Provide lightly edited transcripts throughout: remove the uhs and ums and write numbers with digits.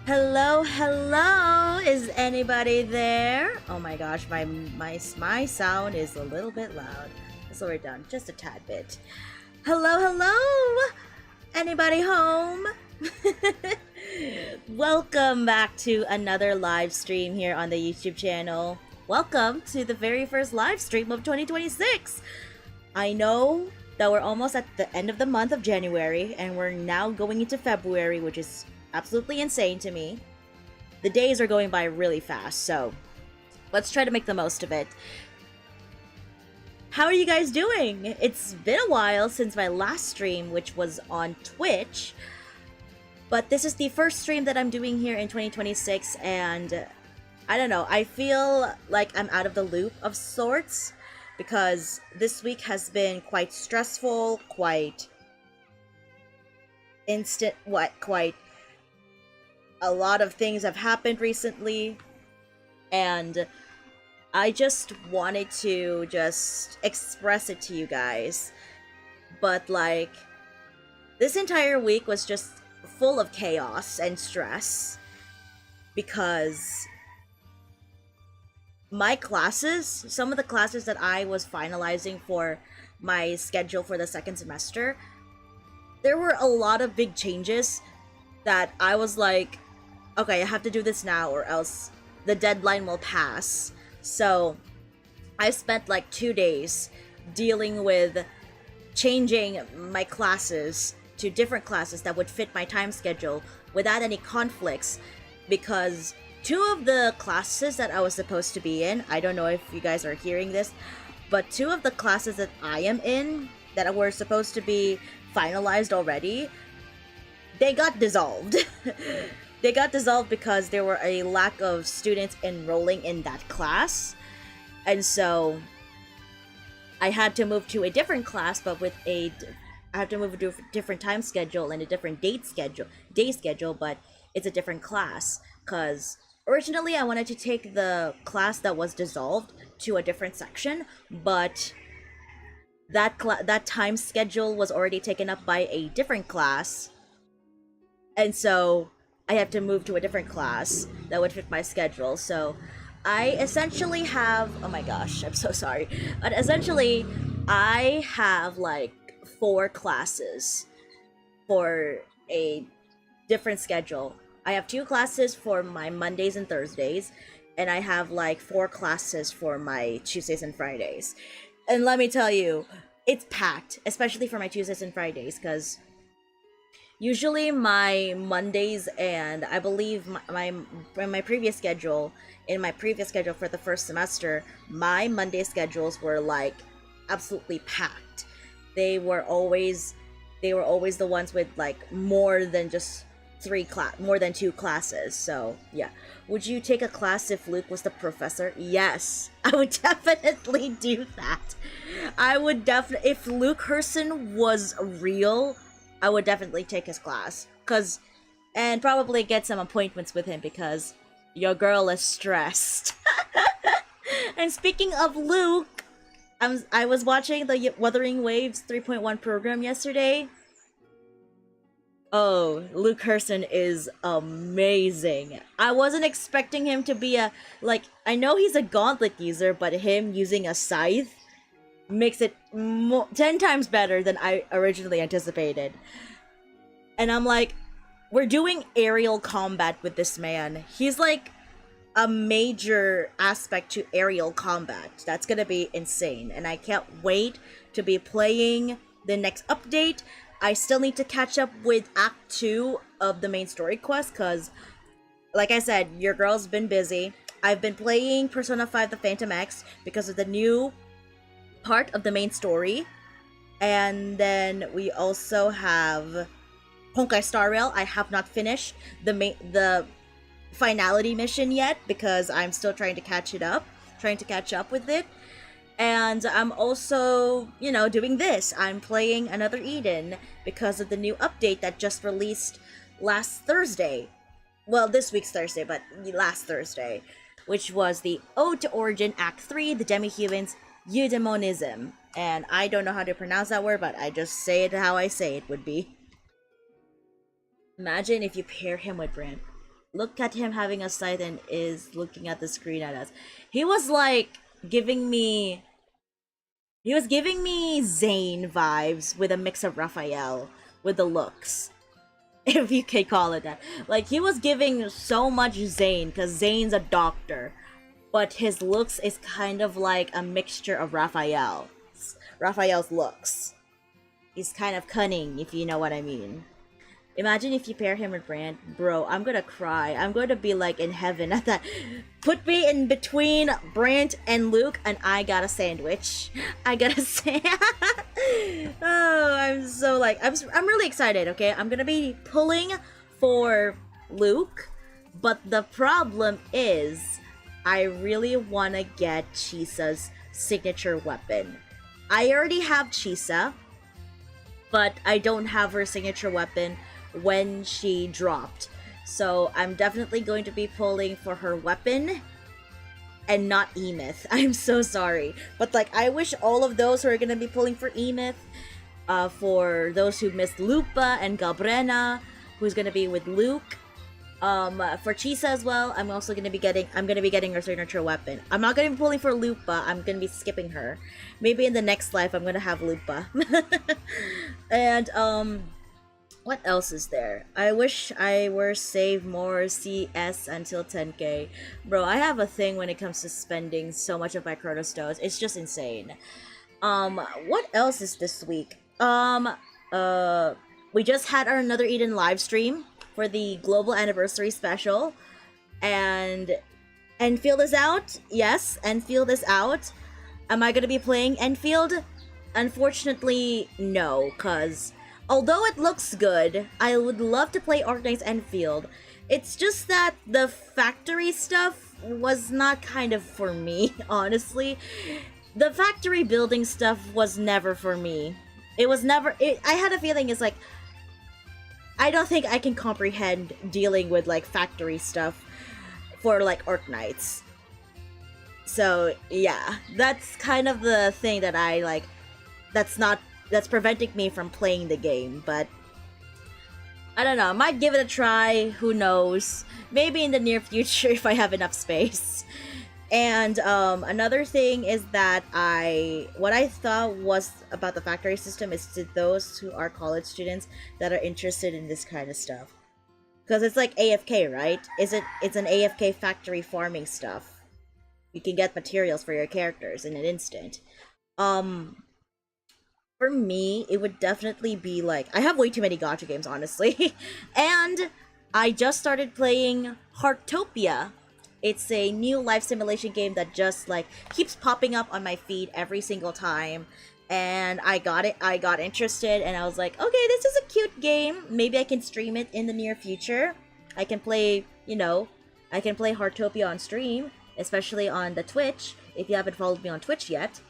Hello, hello. Is anybody there? Oh my gosh, my sound is a little bit loud. Let's lower it down just a tad bit. Hello, hello. Anybody home? Welcome back to another live stream here on the YouTube channel. Welcome to the very first live stream of 2026. I know that we're almost at the end of the month of January and we're now going into February, which is absolutely insane to me. The days are going by really fast, so let's try to make the most of it. How are you guys doing? It's been a while since my last stream, which was on Twitch, but this is the first stream that I'm doing here in 2026, and I don't know, I feel like I'm out of the loop of sorts, because this week has been quite stressful, quite a lot of things have happened recently, and I just wanted to just express it to you guys. But like, this entire week was just full of chaos and stress because my classes, some of the classes that I was finalizing for my schedule for the second semester, there were a lot of big changes that I was like, okay, I have to do this now or else the deadline will pass. So I spent like 2 days dealing with changing my classes to different classes that would fit my time schedule without any conflicts, because two of the classes that I was supposed to be in, I don't know if you guys are hearing this, but two of the classes that I am in that were supposed to be finalized already, they got dissolved. They got dissolved because there were a lack of students enrolling in that class. And so I had to move to a different class, but I have to move to a different time schedule and a different day schedule, but it's a different class. Because originally I wanted to take the class that was dissolved to a different section, but that time schedule was already taken up by a different class. And so I have to move to a different class that would fit my schedule. So I essentially have, oh my gosh, I'm so sorry. But essentially, I have like 4 classes for a different schedule. I have 2 classes for my Mondays and Thursdays, and I have like 4 classes for my Tuesdays and Fridays. And let me tell you, it's packed, especially for my Tuesdays and Fridays, because usually my Mondays, and I believe my previous schedule, in my previous schedule for the first semester, my Monday schedules were like absolutely packed. They were always the ones with like more than 2 classes. So yeah, would you take a class if Luke was the professor? Yes, I would definitely do that. I would definitely, if Luke Herson was real, I would definitely take his class, and probably get some appointments with him, because your girl is stressed. And speaking of Luke, I was watching the Wuthering Waves 3.1 program yesterday. Oh, Luke Herson is amazing. I wasn't expecting him to be I know he's a gauntlet user, but him using a scythe makes it 10 times better than I originally anticipated. And I'm like, we're doing aerial combat with this man. He's like a major aspect to aerial combat. That's gonna be insane, and I can't wait to be playing the next update. I still need to catch up with Act 2 of the main story quest, because, like I said, your girl's been busy. I've been playing Persona 5 The Phantom X because of the new part of the main story, and then we also have Honkai Star Rail. I have not finished the finality mission yet because I'm still trying to catch up with it. And I'm also, doing this. I'm playing another Eden because of the new update that just released last Thursday. Well, this week's Thursday, but last Thursday, which was the Ode to Origin Act 3, the Demi-Humans, Eudaemonism. And I don't know how to pronounce that word, but I just say it how I say it would be. Imagine if you pair him with Brand. look at him having a sight and is looking at the screen at us. He was like giving me he was giving me Zane vibes with a mix of Raphael with the looks. If you can call it that. Like he was giving so much Zane because Zane's a doctor. But his looks is kind of like a mixture of Raphael's looks. He's kind of cunning, if you know what I mean. Imagine if you pair him with Brand. Bro, I'm gonna cry. I'm going to be like in heaven at that. Put me in between Brand and Luke and I got a sandwich. I got a Oh, I'm so like I'm really excited, okay? I'm gonna be pulling for Luke, but the problem is I really wanna get Chisa's signature weapon. I already have Chisa, but I don't have her signature weapon when she dropped. So I'm definitely going to be pulling for her weapon and not Emeth. I'm so sorry. But like I wish all of those who are gonna be pulling for Emeth, for those who missed Lupa and Galbrena, who's gonna be with Luke. For Chisa as well, I'm gonna be getting her signature weapon. I'm not gonna be pulling for Lupa, I'm gonna be skipping her. Maybe in the next life I'm gonna have Lupa. And what else is there? I wish I were save more CS until 10k. Bro, I have a thing when it comes to spending so much of my Chrono Stones. It's just insane. What else is this week? We just had our Another Eden live stream for the global anniversary special. And Enfield is out. Yes, Enfield is out. Am I gonna be playing Enfield? Unfortunately, no, cause although it looks good, I would love to play Arknight's Enfield. It's just that the factory stuff was not kind of for me, honestly. The factory building stuff was never for me. It was never... I had a feeling it's like... I don't think I can comprehend dealing with, like, factory stuff for, like, Arknights. So, yeah. That's kind of the thing that I, like... That's preventing me from playing the game, but... I don't know, I might give it a try, who knows. Maybe in the near future if I have enough space. And another thing is that what I thought was about the factory system is to those who are college students that are interested in this kind of stuff. Because it's like AFK, right? It's an AFK factory farming stuff. You can get materials for your characters in an instant. For me, it would definitely be like... I have way too many gacha games, honestly. And I just started playing Heartopia. It's a new life simulation game that just, like, keeps popping up on my feed every single time. And I got interested, and I was like, okay, this is a cute game. Maybe I can stream it in the near future. I can play, I can play Heartopia on stream, especially on the Twitch, if you haven't followed me on Twitch yet.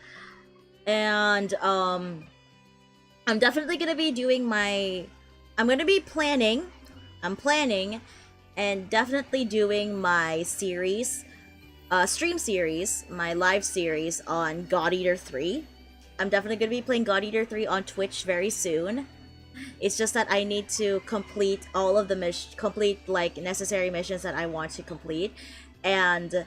And, I'm definitely gonna be doing I'm planning and definitely doing my series, stream series, my live series on God Eater 3. I'm definitely gonna be playing God Eater 3 on Twitch very soon. It's just that I need to complete all of the necessary missions that I want to complete, and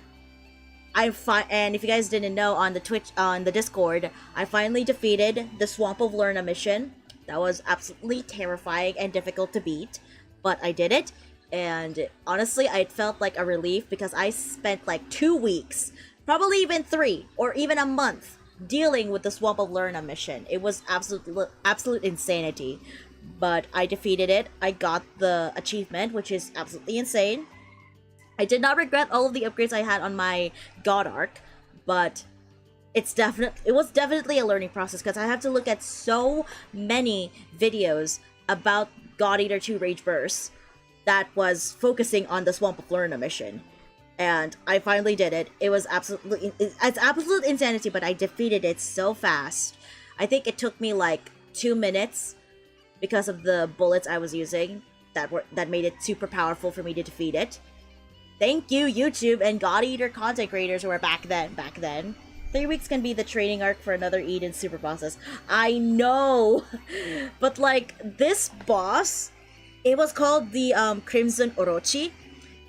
and if you guys didn't know, on the Discord, I finally defeated the Swamp of Lerna mission. That was absolutely terrifying and difficult to beat, but I did it. And honestly, it felt like a relief because I spent like 2 weeks, probably even 3 or even a month, dealing with the Swamp of Lerna mission. It was absolute insanity, but I defeated it. I got the achievement, which is absolutely insane. I did not regret all of the upgrades I had on my God Arc, but it was definitely a learning process because I have to look at so many videos about God Eater 2 Rage Burst that was focusing on the Swamp of Lerna mission. And I finally did it. It's absolute insanity, but I defeated it so fast. I think it took me like 2 minutes because of the bullets I was using that made it super powerful for me to defeat it. Thank you, YouTube and God Eater content creators who were back then. 3 weeks can be the training arc for another Eden super bosses. I know! But like, this boss, it was called the Crimson Orochi.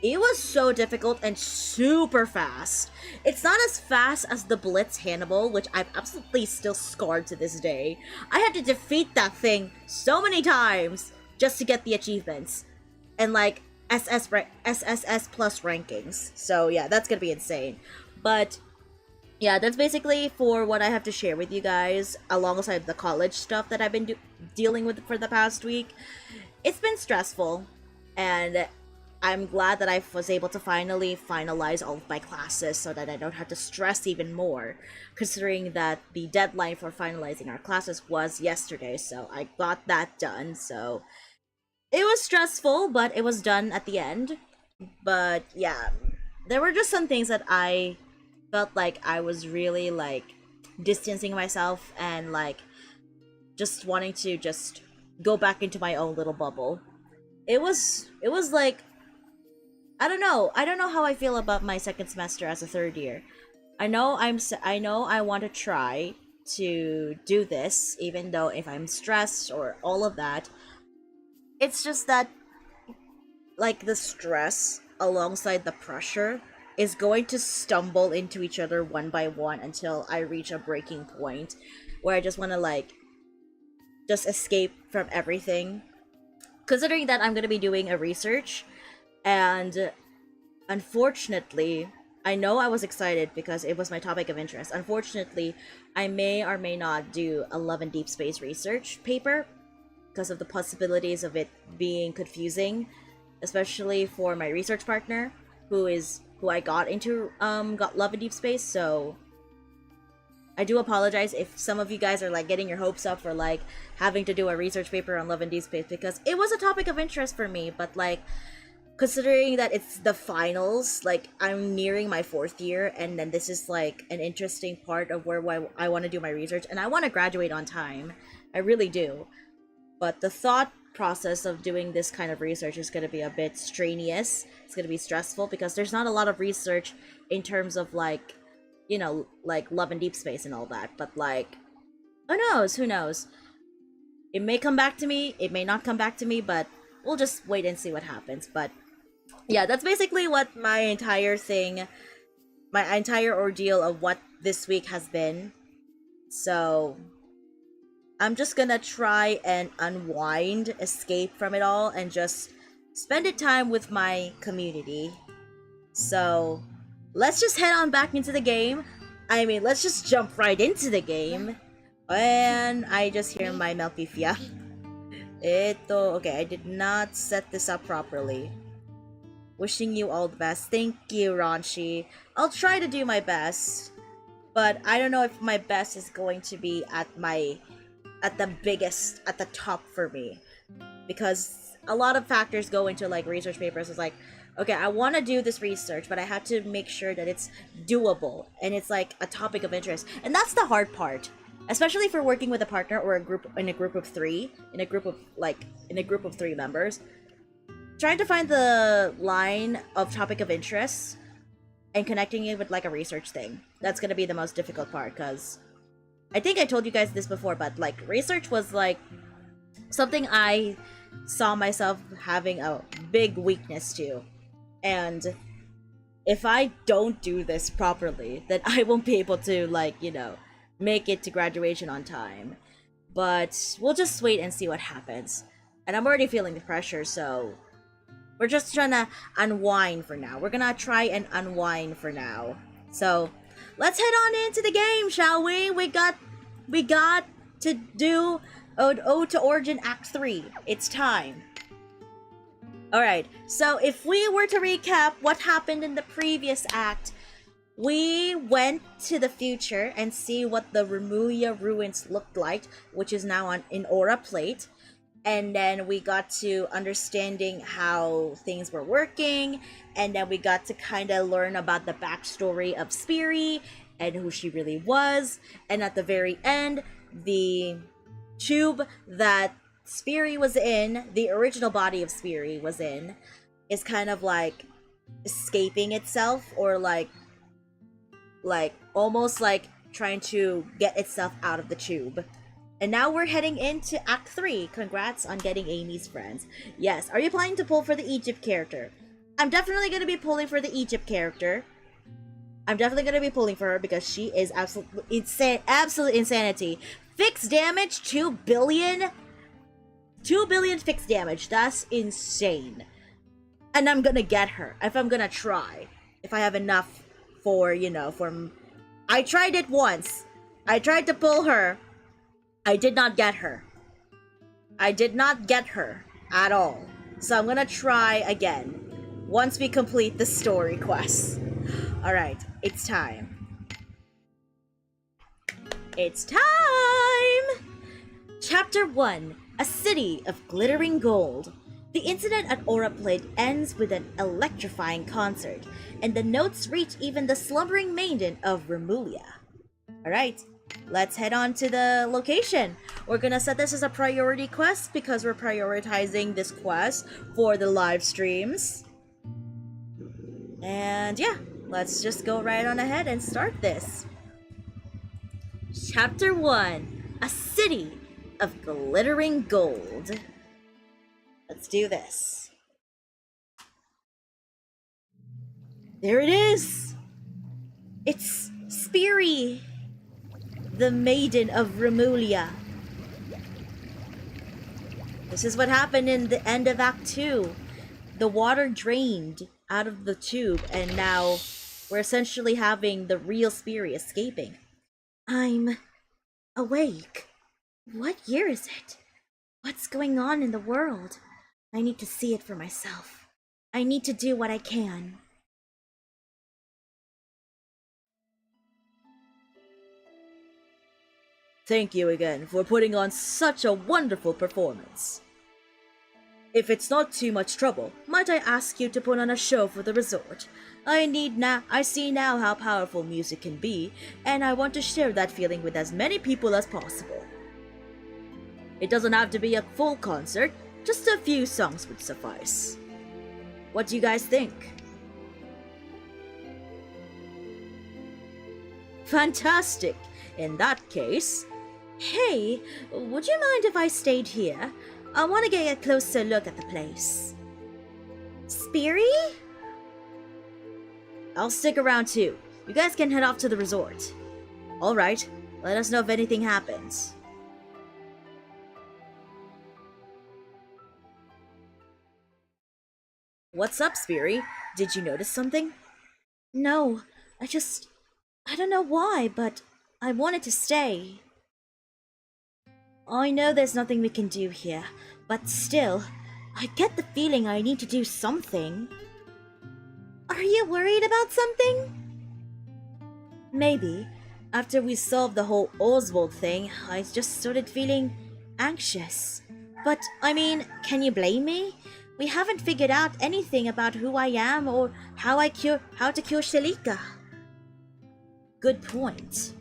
It was so difficult and super fast. It's not as fast as the Blitz Hannibal, which I'm absolutely still scarred to this day. I had to defeat that thing so many times just to get the achievements. And like SSS plus rankings. So yeah, that's gonna be insane. But yeah, that's basically for what I have to share with you guys, alongside the college stuff that I've been dealing with for the past week. It's been stressful, and I'm glad that I was able to finally finalize all of my classes so that I don't have to stress even more, considering that the deadline for finalizing our classes was yesterday, so I got that done. So it was stressful, but it was done at the end. But yeah, there were just some things that I felt like I was really like distancing myself and like just wanting to just go back into my own little bubble. It was like I don't know how I feel about my second semester as a third year. I know I want to try to do this even though if I'm stressed or all of that. It's just that like the stress alongside the pressure is going to stumble into each other one by one until I reach a breaking point where I just want to like just escape from everything. Considering that I'm going to be doing a research, and unfortunately, I know I was excited because it was my topic of interest. Unfortunately, I may or may not do a Love and Deep Space research paper because of the possibilities of it being confusing, especially for my research partner, who I got Love and Deep Space. So I do apologize if some of you guys are like getting your hopes up for like having to do a research paper on Love and Deep Space, because it was a topic of interest for me, but like considering that it's the finals, like I'm nearing my fourth year, and then this is like an interesting part of where I want to do my research, and I want to graduate on time. I really do. But the thought process of doing this kind of research is going to be a bit strenuous. It's going to be stressful because there's not a lot of research in terms of like, you know, like Love and Deep Space and all that. But like, who knows? Who knows? It may come back to me. It may not come back to me, but we'll just wait and see what happens. But yeah, that's basically what my entire ordeal of what this week has been. So I'm just gonna try and unwind, escape from it all, and just spend it time with my community. So let's just head on back into the game. I mean, let's just jump right into the game. And I just hear my Melpifia. Okay, I did not set this up properly. Wishing you all the best. Thank you, Ranchi. I'll try to do my best, but I don't know if my best is going to be at the top for me, because a lot of factors go into like research papers. It's like, okay, I want to do this research, but I have to make sure that it's doable and it's like a topic of interest, and that's the hard part, especially for working with a partner or a group of three members. Trying to find the line of topic of interest and connecting it with like a research thing. That's gonna be the most difficult part, because I think I told you guys this before, but like research was like something I saw myself having a big weakness to. And if I don't do this properly, then I won't be able to like, you know, make it to graduation on time. But we'll just wait and see what happens. And I'm already feeling the pressure, so we're just trying to unwind for now. We're gonna try and unwind for now. So let's head on into the game, shall we? We got to do Ode to Origin Act 3. It's time. Alright, so if we were to recap what happened in the previous act, we went to the future and see what the Remulia ruins looked like, which is now in Aura Plate. And then we got to understanding how things were working, and then we got to kind of learn about the backstory of Spiri and who she really was. And at the very end, the tube that Spiri was in, the original body of Spiri was in, is kind of like escaping itself, or like almost like trying to get itself out of the tube. And now we're heading into Act 3. Congrats on getting Amy's friends. Yes, are you planning to pull for the Egypt character? I'm definitely gonna be pulling for the Egypt character. I'm definitely gonna be pulling for her because she is absolute insanity. Fixed damage, 2 billion? 2 billion fixed damage, that's insane. And I'm gonna get her, if I'm gonna try. If I have enough for, I tried it once. I tried to pull her. I did not get her. I did not get her at all. So I'm gonna try again once we complete the story quest. Alright, it's time. It's time! Chapter 1, A City of Glittering Gold. The incident at Aura Plate ends with an electrifying concert, and the notes reach even the slumbering maiden of Remulia. Alright, let's head on to the location. We're gonna set this as a priority quest because we're prioritizing this quest for the live streams. And yeah, let's just go right on ahead and start this. Chapter 1, A City of Glittering Gold. Let's do this. There it is! It's Spiri, the maiden of Remulia. This is what happened in the end of Act 2. The water drained out of the tube, and now we're essentially having the real Spiri escaping. I'm awake. What year is it? What's going on in the world? I need to see it for myself. I need to do what I can. Thank you again for putting on such a wonderful performance. If it's not too much trouble, might I ask you to put on a show for the resort? I see now how powerful music can be, and I want to share that feeling with as many people as possible. It doesn't have to be a full concert, just a few songs would suffice. What do you guys think? Fantastic! In that case... Hey, would you mind if I stayed here? I want to get a closer look at the place. Spiri? I'll stick around too. You guys can head off to the resort. Alright, let us know if anything happens. What's up, Spiri? Did you notice something? No, I don't know why, but I wanted to stay. I know there's nothing we can do here, but still, I get the feeling I need to do something. Are you worried about something? Maybe. After we solved the whole Oswald thing, I just started feeling anxious. But, I mean, can you blame me? We haven't figured out anything about who I am or how to cure Shalika. Good point.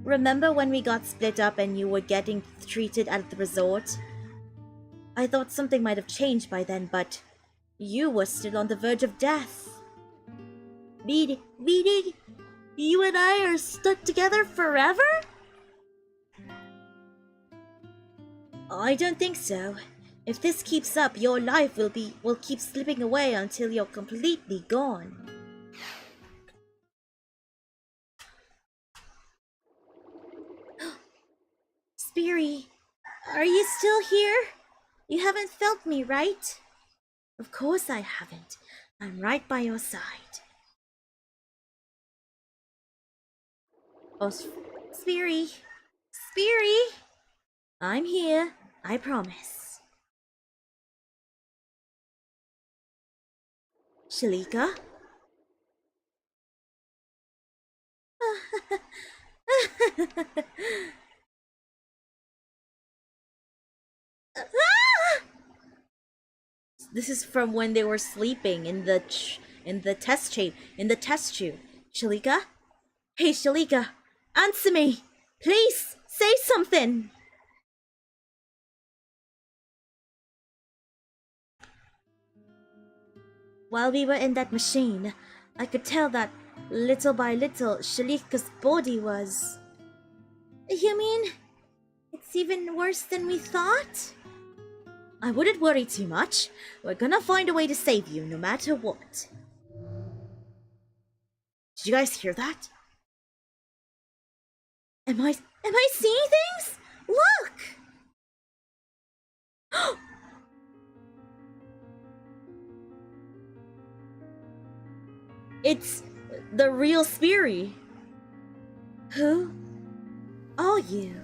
Remember when we got split up and you were getting treated at the resort? I thought something might have changed by then, but you were still on the verge of death. Meaning, you and I are stuck together forever? I don't think so. If this keeps up, your life will keep slipping away until you're completely gone. Spiri, are you still here? You haven't felt me, right? Of course I haven't. I'm right by your side. Oh, Spiri! Spiri! I'm here, I promise. Shalika? This is from when they were sleeping in the test tube. Shalika? Hey, Shalika, answer me! Please, say something! While we were in that machine, I could tell that, little by little, Shalika's body was... You mean, it's even worse than we thought? I wouldn't worry too much. We're gonna find a way to save you, no matter what. Did you guys hear that? Am I seeing things? Look! It's the real Spiri. Who are you?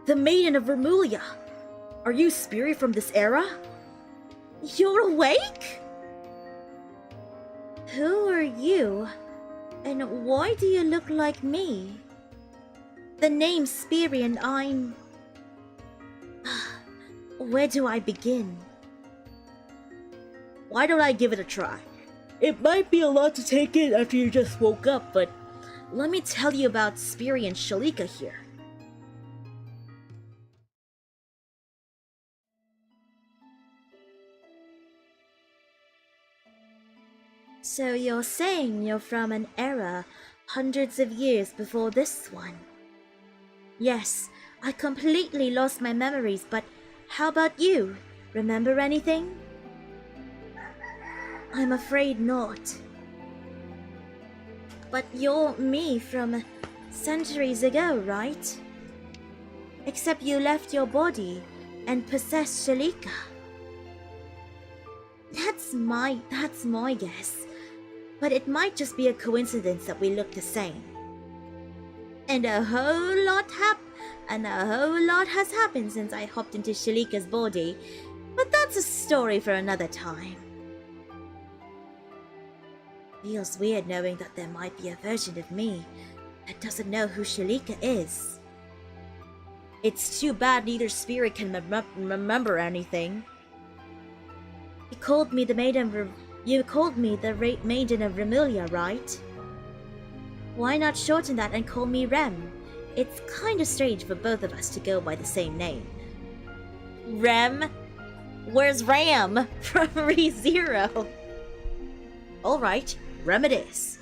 The Maiden of Remulia. Are you Spiri from this era? You're awake? Who are you? And why do you look like me? The name's Spiri and I'm... Where do I begin? Why don't I give it a try? It might be a lot to take in after you just woke up, but let me tell you about Spiri and Shalika here. So you're saying you're from an era hundreds of years before this one? Yes, I completely lost my memories, but how about you? Remember anything? I'm afraid not. But you're me from centuries ago, right? Except you left your body and possessed Shalika. That's my guess. But it might just be a coincidence that we look the same. And a whole lot has happened since I hopped into Shalika's body, but that's a story for another time. Feels weird knowing that there might be a version of me that doesn't know who Shalika is. It's too bad neither Spiri can remember anything. You called me the Maiden of Remulia, right? Why not shorten that and call me Rem? It's kinda strange for both of us to go by the same name. Rem? Where's Ram from ReZero? Alright, Rem it is.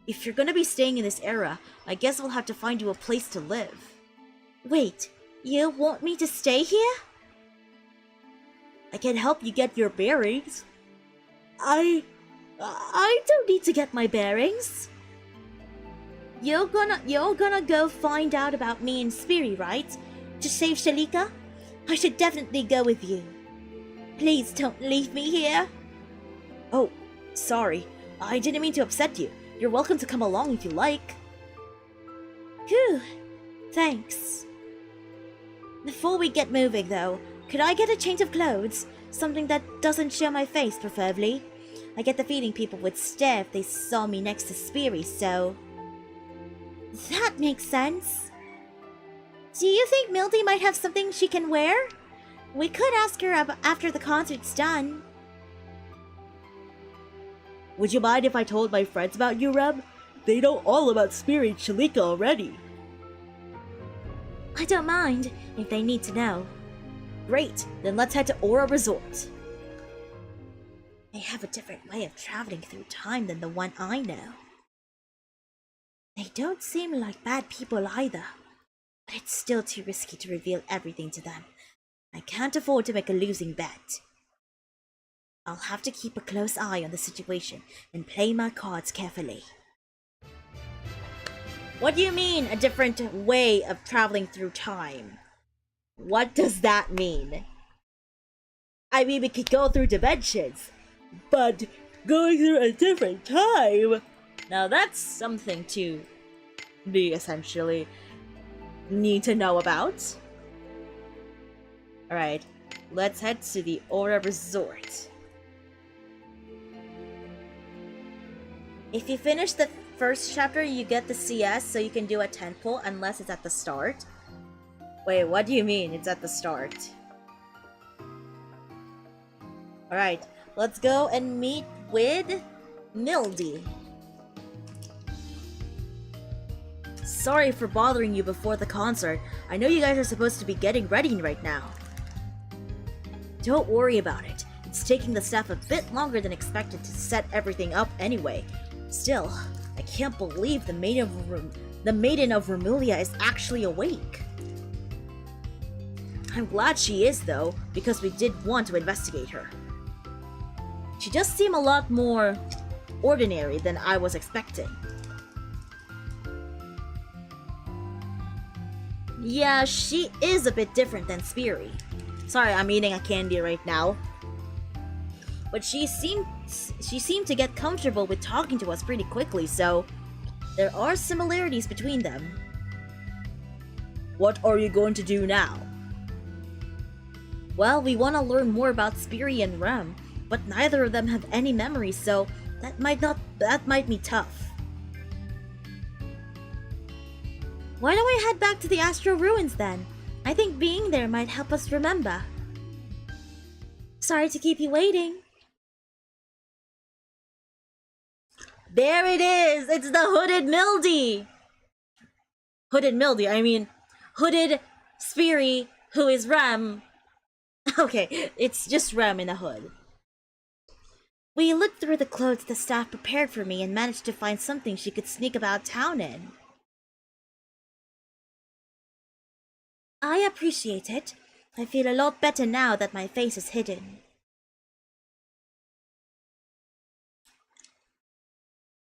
If you're gonna be staying in this era, I guess we'll have to find you a place to live. Wait, you want me to stay here? I can help you get your bearings. I don't need to get my bearings. You're gonna go find out about me and Spiri, right? To save Shalika? I should definitely go with you. Please don't leave me here. Oh, sorry. I didn't mean to upset you. You're welcome to come along if you like. Phew. Thanks. Before we get moving, though, could I get a change of clothes? Something that doesn't show my face, preferably. I get the feeling people would stare if they saw me next to Spiri, so... That makes sense. Do you think Mildy might have something she can wear? We could ask her after the concert's done. Would you mind if I told my friends about you, Rem? They know all about Spiri and Shalika already. I don't mind, if they need to know. Great, then let's head to Aura Resort. They have a different way of traveling through time than the one I know. They don't seem like bad people either, but it's still too risky to reveal everything to them. I can't afford to make a losing bet. I'll have to keep a close eye on the situation and play my cards carefully. What do you mean, a different way of traveling through time? What does that mean? I mean, we could go through dimensions, but going through a different time... Now that's something to be essentially need to know about. Alright, let's head to the Aura Resort. If you finish the first chapter, you get the CS, so you can do a 10 pull unless it's at the start. Wait, what do you mean it's at the start? Alright, let's go and meet with Mildy. Sorry for bothering you before the concert. I know you guys are supposed to be getting ready right now. Don't worry about it. It's taking the staff a bit longer than expected to set everything up anyway. Still, I can't believe the The Maiden of Remulia is actually awake. I'm glad she is, though, because we did want to investigate her. She does seem a lot more ordinary than I was expecting. Yeah, she is a bit different than Spiri. Sorry, I'm eating a candy right now. But she seemed to get comfortable with talking to us pretty quickly, so there are similarities between them. What are you going to do now? Well, we want to learn more about Spiri and Rem, but neither of them have any memories, so that might be tough. Why don't we head back to the Astral Ruins then? I think being there might help us remember. Sorry to keep you waiting. There it is! It's the Hooded Mildy! I mean, Hooded Spiri, who is Rem. Okay, it's just Rem in a hood. We looked through the clothes the staff prepared for me and managed to find something she could sneak about town in. I appreciate it. I feel a lot better now that my face is hidden.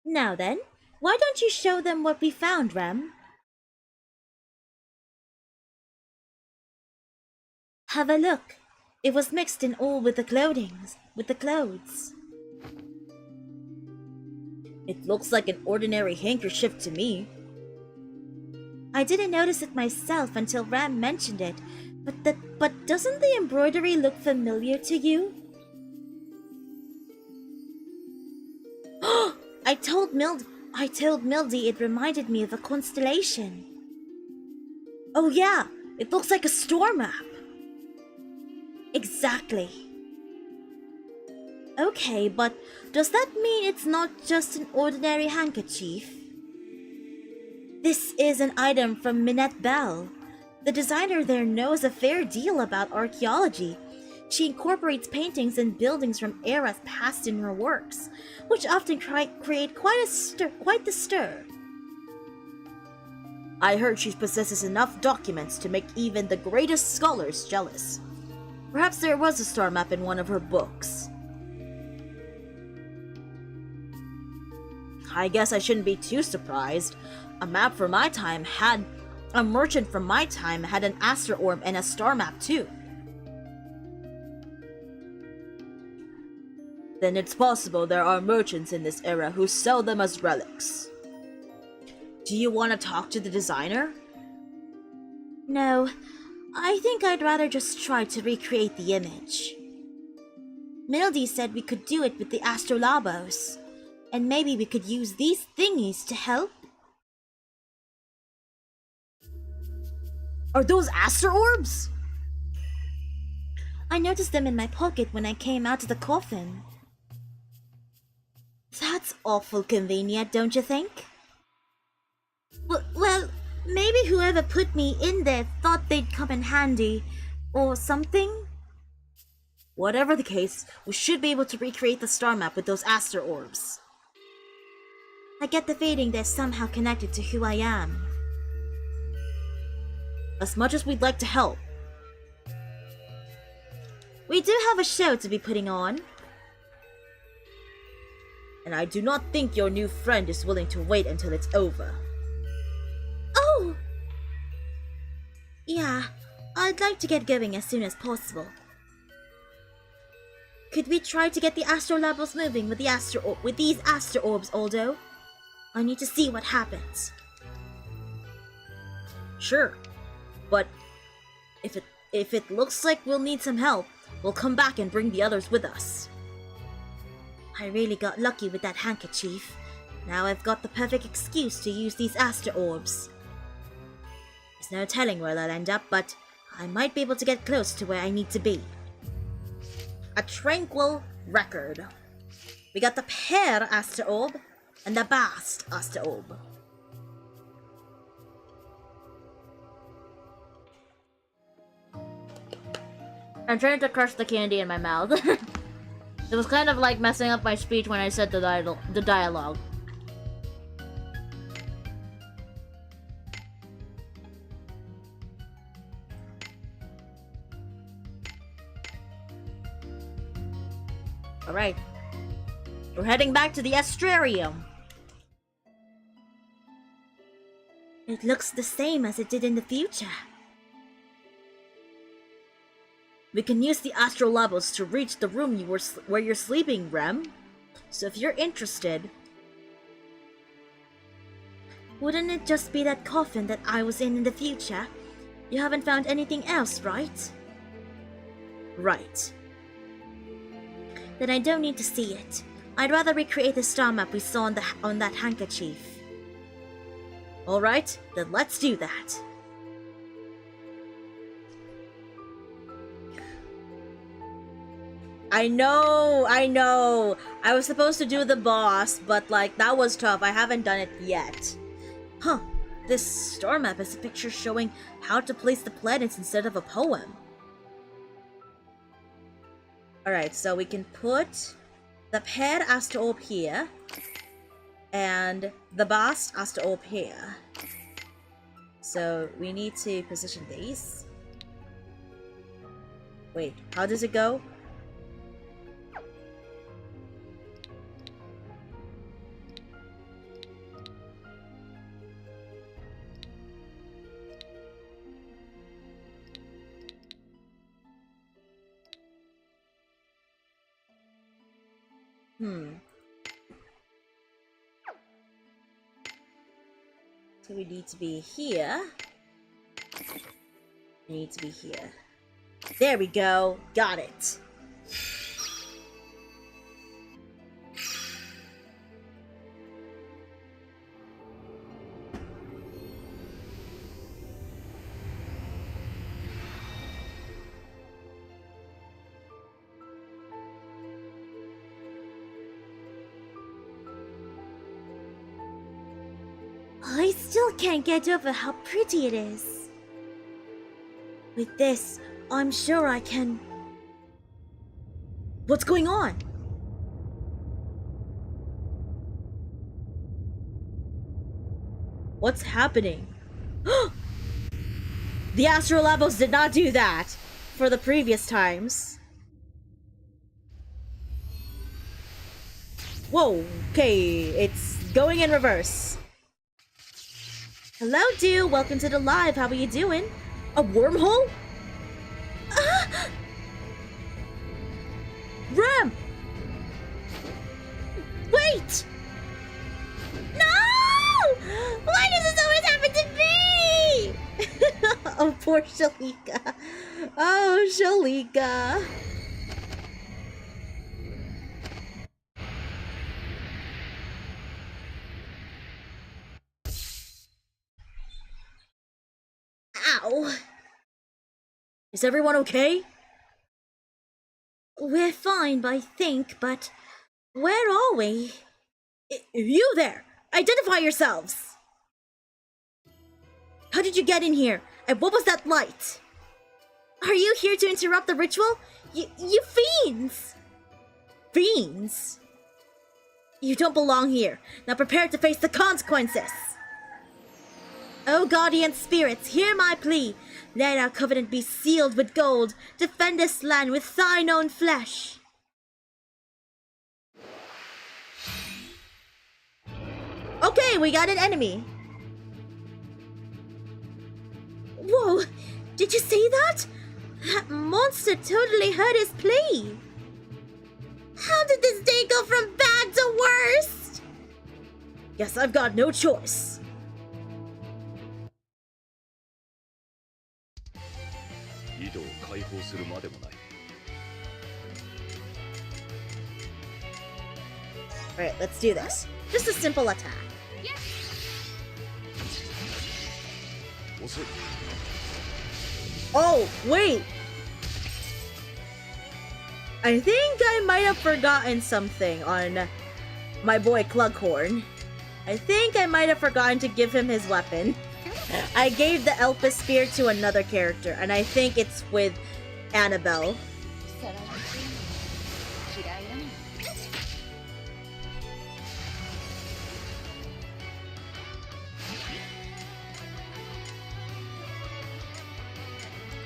Now then, why don't you show them what we found, Rem? Have a look. It was mixed in all with the clothes. It looks like an ordinary handkerchief to me. I didn't notice it myself until Ram mentioned it, but doesn't the embroidery look familiar to you? I told Mildy it reminded me of a constellation. Oh yeah, it looks like a star map. Exactly. Okay, but does that mean it's not just an ordinary handkerchief? This is an item from Minette Bell. The designer there knows a fair deal about archaeology. She incorporates paintings and buildings from eras past in her works, which often create quite the stir. I heard she possesses enough documents to make even the greatest scholars jealous. Perhaps there was a star map in one of her books. I guess I shouldn't be too surprised. A merchant from my time had an aster orb and a star map too. Then it's possible there are merchants in this era who sell them as relics. Do you want to talk to the designer? No, I think I'd rather just try to recreate the image. Mildy said we could do it with the astrolabos, and maybe we could use these thingies to help. Are those aster orbs? I noticed them in my pocket when I came out of the coffin. That's awful convenient, don't you think? Well, maybe whoever put me in there thought they'd come in handy, or something? Whatever the case, we should be able to recreate the star map with those aster orbs. I get the feeling they're somehow connected to who I am. As much as we'd like to help, we do have a show to be putting on. And I do not think your new friend is willing to wait until it's over. Oh! Yeah, I'd like to get going as soon as possible. Could we try to get the astrolabos moving with these aster orbs, Aldo? I need to see what happens. Sure. But if it looks like we'll need some help, we'll come back and bring the others with us. I really got lucky with that handkerchief. Now I've got the perfect excuse to use these aster orbs. There's no telling where I'll end up, but I might be able to get close to where I need to be. A tranquil record. We got the pear aster orb and the bast aster orb. I'm trying to crush the candy in my mouth. It was kind of like messing up my speech when I said the dialogue. Alright. We're heading back to the Astrarium. It looks the same as it did in the future. We can use the astral levels to reach the room where you're sleeping, Rem. So if you're interested... Wouldn't it just be that coffin that I was in the future? You haven't found anything else, right? Right. Then I don't need to see it. I'd rather recreate the star map we saw on that handkerchief. Alright, then let's do that. I know! I was supposed to do the boss, but like, that was tough. I haven't done it yet. Huh, this star map is a picture showing how to place the planets instead of a poem. Alright, so we can put the pad as to up here, and the boss as to up here. So we need to position these. Wait, how does it go? So we need to be here. We need to be here. There we go. Got it. I still can't get over how pretty it is. With this, I'm sure I can... What's going on? What's happening? The astral levels did not do that for the previous times. Whoa, okay, it's going in reverse. Hello, dude. Welcome to the live. How are you doing? A wormhole? Ah! Rem! Wait! No! Why does this always happen to me? Oh, poor Shalika. Oh, Shalika. Ow. Is everyone okay? We're fine, I think, but where are we? You there! Identify yourselves! How did you get in here? And what was that light? Are you here to interrupt the ritual? You fiends! Fiends? You don't belong here. Now prepare to face the consequences! O guardian spirits, hear my plea. Let our covenant be sealed with gold. Defend this land with thine own flesh. Okay, we got an enemy. Whoa, did you see that? That monster totally heard his plea. How did this day go from bad to worst? Guess I've got no choice. Alright, let's do this. Just a simple attack. Oh, wait! I think I might have forgotten something on my boy Clughorn. I think I might have forgotten to give him his weapon. I gave the Elpis Spear to another character, and I think it's with Annabelle.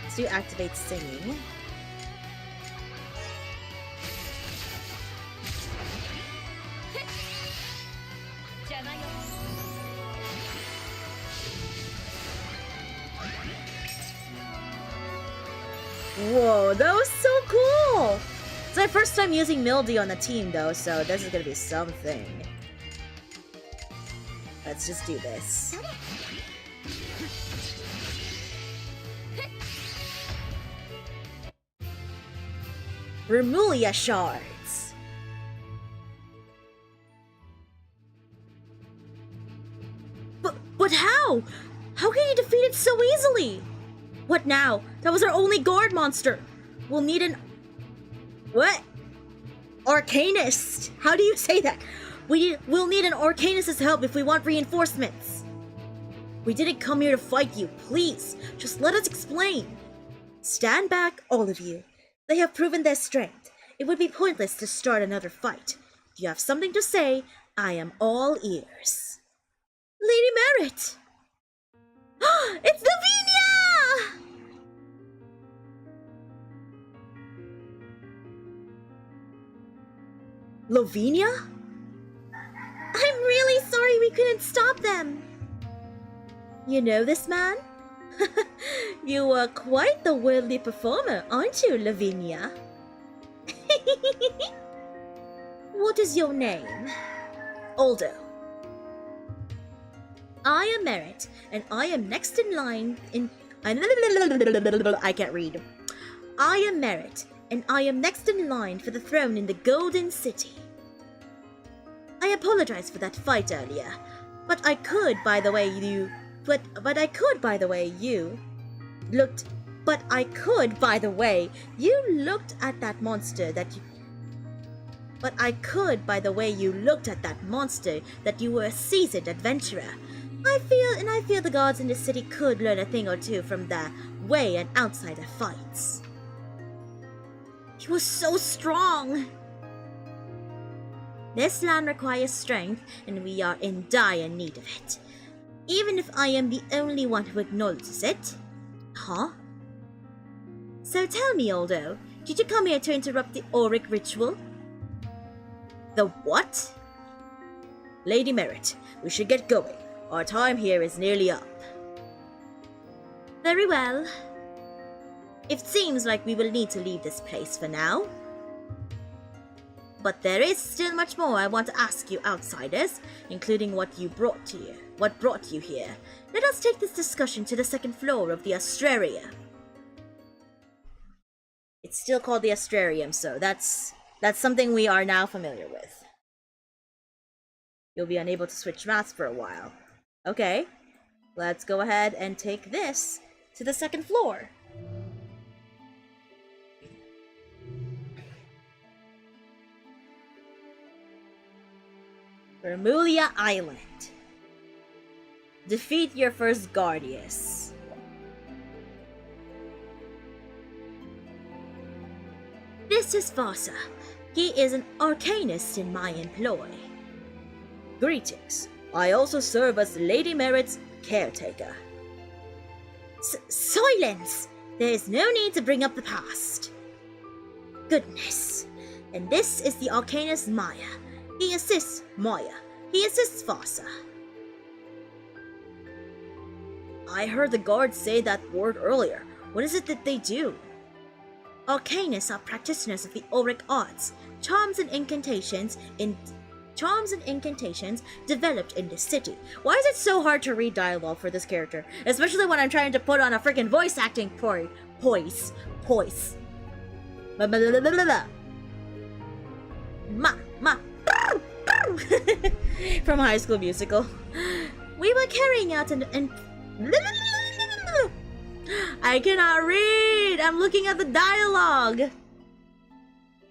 Let's do activate singing. Whoa, that was so cool! It's my first time using Mildew on the team though, so this is gonna be something. Let's just do this. Remulia shards. But how? How can you defeat it so easily? What now? That was our only guard monster. We'll need an... What? Arcanist. How do you say that? We'll need an Arcanist's help if we want reinforcements. We didn't come here to fight you. Please, just let us explain. Stand back, all of you. They have proven their strength. It would be pointless to start another fight. If you have something to say, I am all ears. Lady Merit! It's Lavinia! Lavinia? I'm really sorry we couldn't stop them. You know this man? You are quite the worldly performer, aren't you, Lavinia? What is your name? Aldo. I am Merit, and I am next in line in... I can't read. I am Merit, and I am next in line for the throne in the Golden City. I apologize for that fight earlier, but I could, by the way, you looked at that monster that you were a seasoned adventurer. I feel the gods in the city could learn a thing or two from the way an outsider fights. He was so strong! This land requires strength, and we are in dire need of it. Even if I am the only one who acknowledges it. Huh? So tell me, Aldo, did you come here to interrupt the Auric ritual? The what? Lady Merit, we should get going. Our time here is nearly up. Very well. It seems like we will need to leave this place for now. But there is still much more I want to ask you outsiders, including what brought you here. Let us take this discussion to the second floor of the Astraria. It's still called the Astrarium, so that's something we are now familiar with. You'll be unable to switch maps for a while. Okay, let's go ahead and take this to the second floor. Remulia Island. Defeat your first Guardius. This is Vasa. He is an Arcanist in my employ. Greetings. I also serve as Lady Merit's caretaker. Silence! There is no need to bring up the past. Goodness. And this is the Arcanist Maya. He assists Vasa. I heard the guards say that word earlier. What is it that they do? Arcanists are practitioners of the auric arts, charms and incantations developed in this city. Why is it so hard to read dialogue for this character? Especially when I'm trying to put on a freaking voice acting poise. From High School Musical. We were carrying out I cannot read! I'm looking at the dialogue!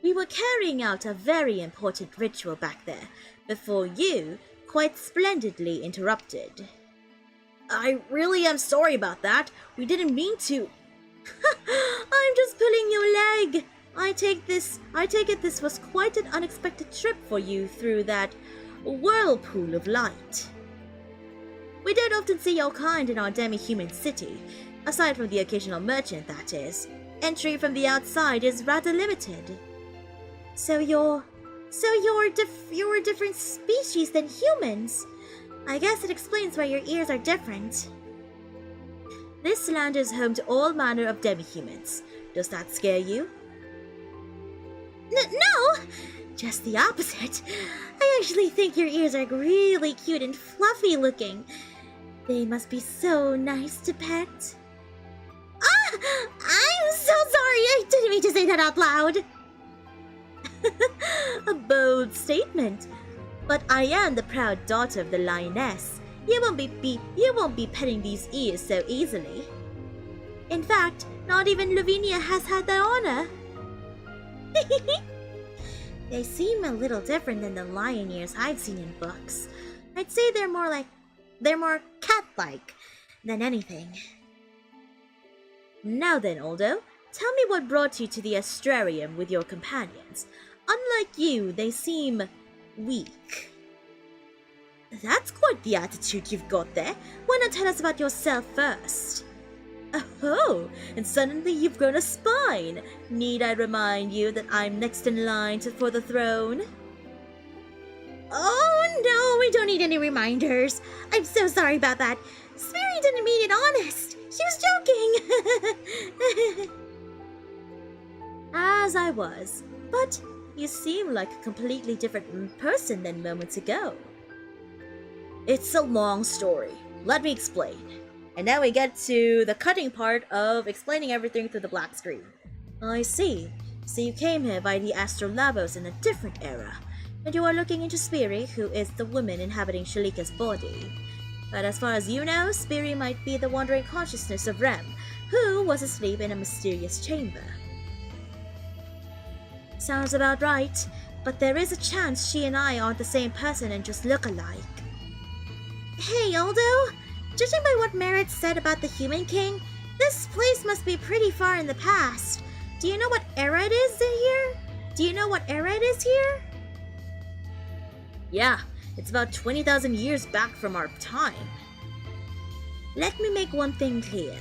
We were carrying out a very important ritual back there, before you quite splendidly interrupted. I really am sorry about that. We didn't mean to. I'm just pulling your leg. I take it this was quite an unexpected trip for you through that whirlpool of light. We don't often see your kind in our Demi-Human city, aside from the occasional merchant, that is. Entry from the outside is rather limited. So you're a different species than humans. I guess it explains why your ears are different. This land is home to all manner of demi-humans. Does that scare you? No! Just the opposite. I actually think your ears are really cute and fluffy looking. They must be so nice to pet. Ah! I'm so sorry! I didn't mean to say that out loud! A bold statement. But I am the proud daughter of the lioness. You won't be petting these ears so easily. In fact, not even Lavinia has had the honor. They seem a little different than the lion ears I've seen in books. I'd say they're more cat-like than anything. Now then, Aldo, tell me what brought you to the astrarium with your companions. Unlike you, they seem weak. That's quite the attitude you've got there. Why not tell us about yourself first? Oh, and suddenly you've grown a spine. Need I remind you that I'm next in line for the throne? Oh no, we don't need any reminders. I'm so sorry about that. Spiri didn't mean it honest. She was joking. As I was, but you seem like a completely different person than moments ago. It's a long story. Let me explain. And now we get to the cutting part of explaining everything through the black screen. I see. So you came here by the Astrolabos in a different era, and you are looking into Spiri, who is the woman inhabiting Shalika's body. But as far as you know, Spiri might be the wandering consciousness of Rem, who was asleep in a mysterious chamber. Sounds about right, but there is a chance she and I aren't the same person and just look alike. Hey, Aldo! Judging by what Merritt said about the Human King, this place must be pretty far in the past. Do you know what era it is here? Yeah, it's about 20,000 years back from our time. Let me make one thing clear.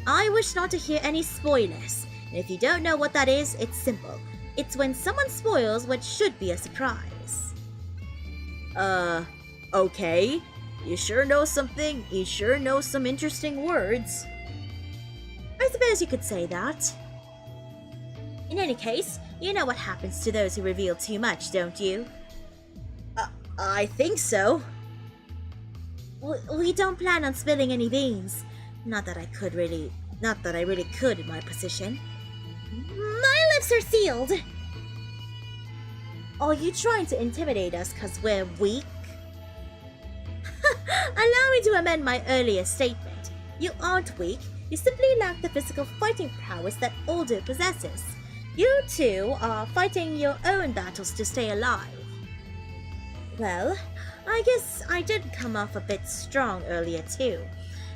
I wish not to hear any spoilers, and if you don't know what that is, it's simple. It's when someone spoils what should be a surprise. Okay. You sure know something? You sure know some interesting words. I suppose you could say that. In any case, you know what happens to those who reveal too much, don't you? I think so. We don't plan on spilling any beans. Not that I really could in my position. My lips are sealed! Are you trying to intimidate us because we're weak? Allow me to amend my earlier statement. You aren't weak, you simply lack the physical fighting prowess that Aldo possesses. You two are fighting your own battles to stay alive. Well, I guess I did come off a bit strong earlier too.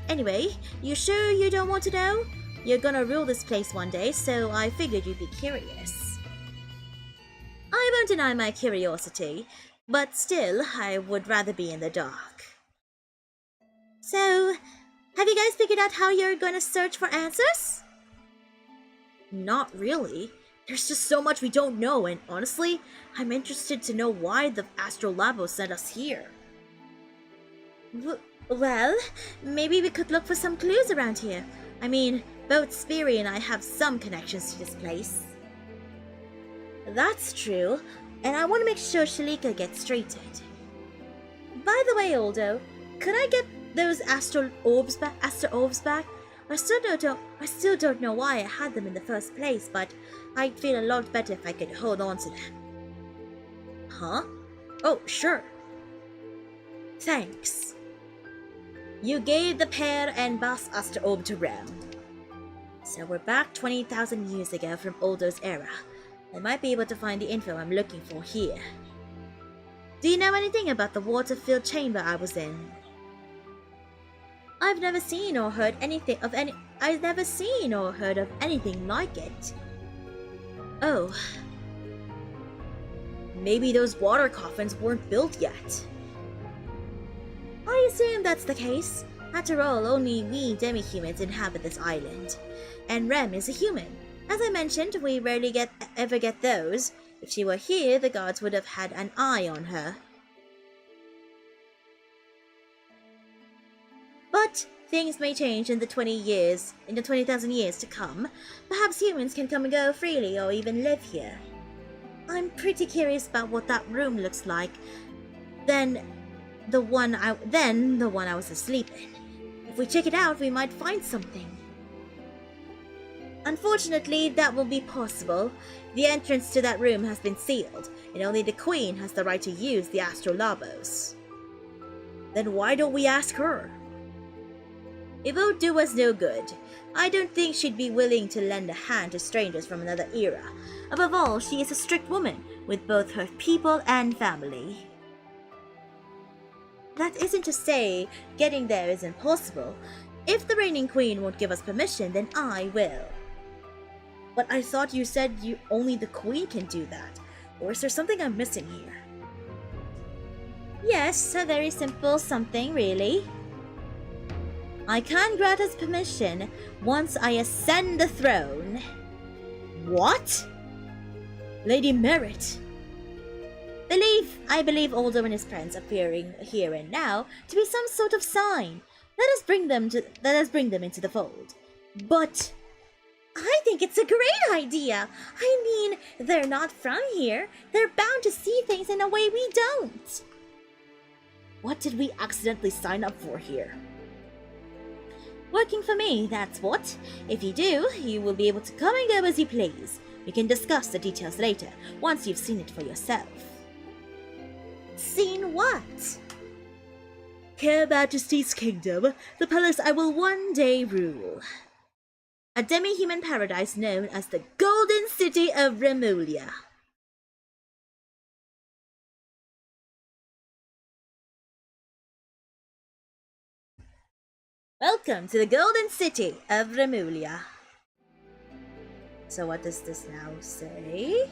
Anyway, you sure you don't want to know? You're gonna rule this place one day, so I figured you'd be curious. I won't deny my curiosity, but still, I would rather be in the dark. So, have you guys figured out how you're gonna search for answers? Not really. There's just so much we don't know, and honestly, I'm interested to know why the Astrolabos sent us here. Well, maybe we could look for some clues around here. I mean, both Spiri and I have some connections to this place. That's true, and I want to make sure Shalika gets straightened. By the way, Aldo, could I get those astral orbs back? I still don't know why I had them in the first place, but I'd feel a lot better if I could hold on to them. Huh? Oh, sure. Thanks. You gave the pair and Bas Astral Orb to Rem. So we're back 20,000 years ago from Aldo's era. I might be able to find the info I'm looking for here. Do you know anything about the water-filled chamber I was in? I've never seen or heard of anything like it. Oh. Maybe those water coffins weren't built yet. I assume that's the case. After all, only we Demi-Humans inhabit this island. And Rem is a human. As I mentioned, we rarely ever get those. If she were here, the gods would have had an eye on her. But Things may change in the 20,000 years to come. Perhaps humans can come and go freely or even live here. I'm pretty curious about what that room looks like. Then the one I was asleep in. If we check it out, we might find something. Unfortunately, that won't be possible. The entrance to that room has been sealed, and only the Queen has the right to use the Astrolabos. Then why don't we ask her? It won't do us no good. I don't think she'd be willing to lend a hand to strangers from another era. Above all, she is a strict woman, with both her people and family. That isn't to say getting there is impossible. If the reigning queen won't give us permission, then I will. But I thought you said only the queen can do that. Or is there something I'm missing here? Yes, a very simple something, really. I can grant us permission once I ascend the throne. What? Lady Merit. I believe Oldham and his friends appearing here and now to be some sort of sign. Let us bring them into the fold. But I think it's a great idea. I mean, they're not from here. They're bound to see things in a way we don't. What did we accidentally sign up for here? Working for me, that's what. If you do, you will be able to come and go as you please. We can discuss the details later, once you've seen it for yourself. Seen what? Her Majesty's kingdom, the palace I will one day rule. A demi-human paradise known as the Golden City of Remulia. Welcome to the Golden City of Remulia. So what does this now say?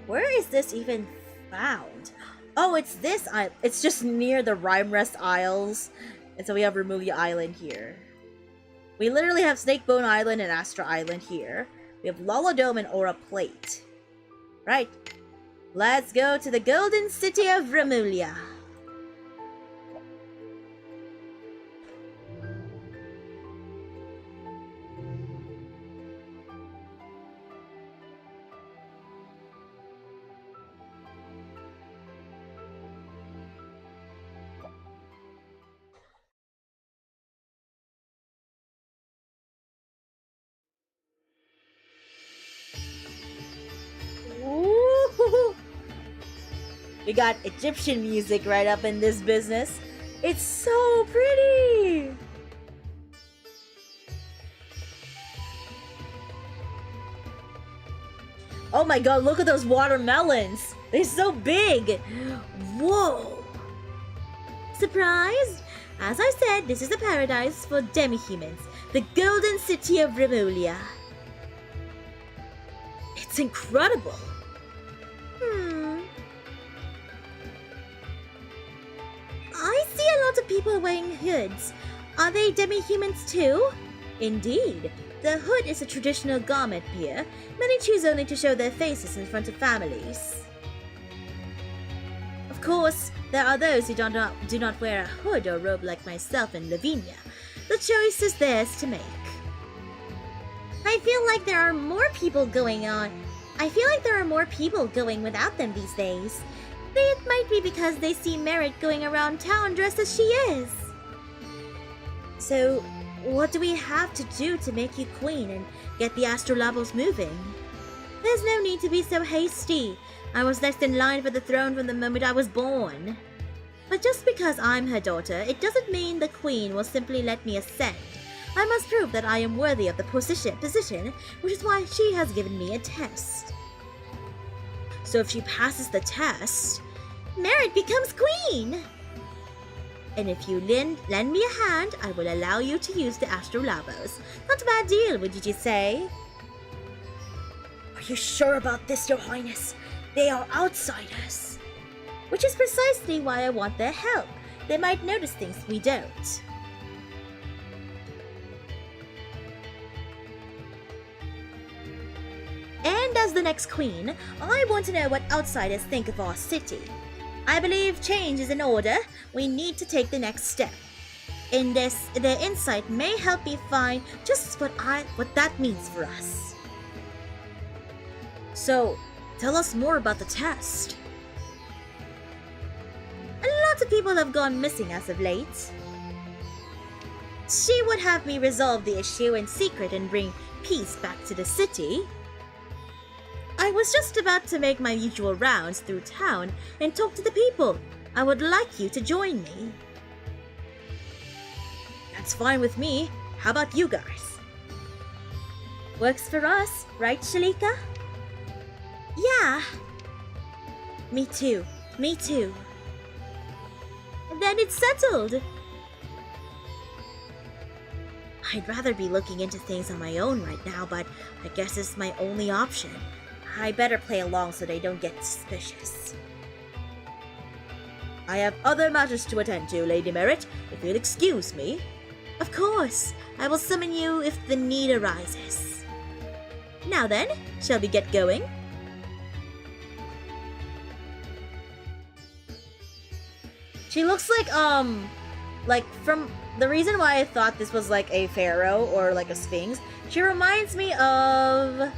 Where is this even found? Oh, it's this island. It's just near the Rhymerest Isles. And so we have Remulia Island here. We literally have Snakebone Island and Astra Island here. We have Lolodome and Aura Plate. Right. Let's go to the Golden City of Remulia. Ooh. We got Egyptian music right up in this business. It's so pretty! Oh my god, look at those watermelons! They're so big! Whoa! Surprised? As I said, this is a paradise for demi-humans, the Golden City of Remulia. It's incredible! I see a lot of people wearing hoods. Are they demi-humans too? Indeed. The hood is a traditional garment here. Many choose only to show their faces in front of families. Of course, there are those who do not wear a hood or robe like myself and Lavinia. The choice is theirs to make. I feel like there are more people going without them these days. It might be because they see Merit going around town dressed as she is. So, what do we have to do to make you queen and get the Astrolabos moving? There's no need to be so hasty. I was next in line for the throne from the moment I was born. But just because I'm her daughter, it doesn't mean the queen will simply let me ascend. I must prove that I am worthy of the position, which is why she has given me a test. So if she passes the test, Merit becomes queen! And if you lend me a hand, I will allow you to use the Astrolabos. Not a bad deal, would you say? Are you sure about this, Your Highness? They are outsiders. Which is precisely why I want their help. They might notice things we don't. And as the next queen, I want to know what outsiders think of our city. I believe change is in order. We need to take the next step. In this, the insight may help me find just what that means for us. So, tell us more about the test. A lot of people have gone missing as of late. She would have me resolve the issue in secret and bring peace back to the city. I was just about to make my usual rounds through town and talk to the people. I would like you to join me. That's fine with me. How about you guys? Works for us, right, Shalika? Yeah. Me too. Me too. Then it's settled. I'd rather be looking into things on my own right now, but I guess it's my only option. I better play along so they don't get suspicious. I have other matters to attend to, Lady Merit, if you'll excuse me. Of course, I will summon you if the need arises. Now then, shall we get going? She looks like from the reason why I thought this was like a pharaoh or like a sphinx, she reminds me of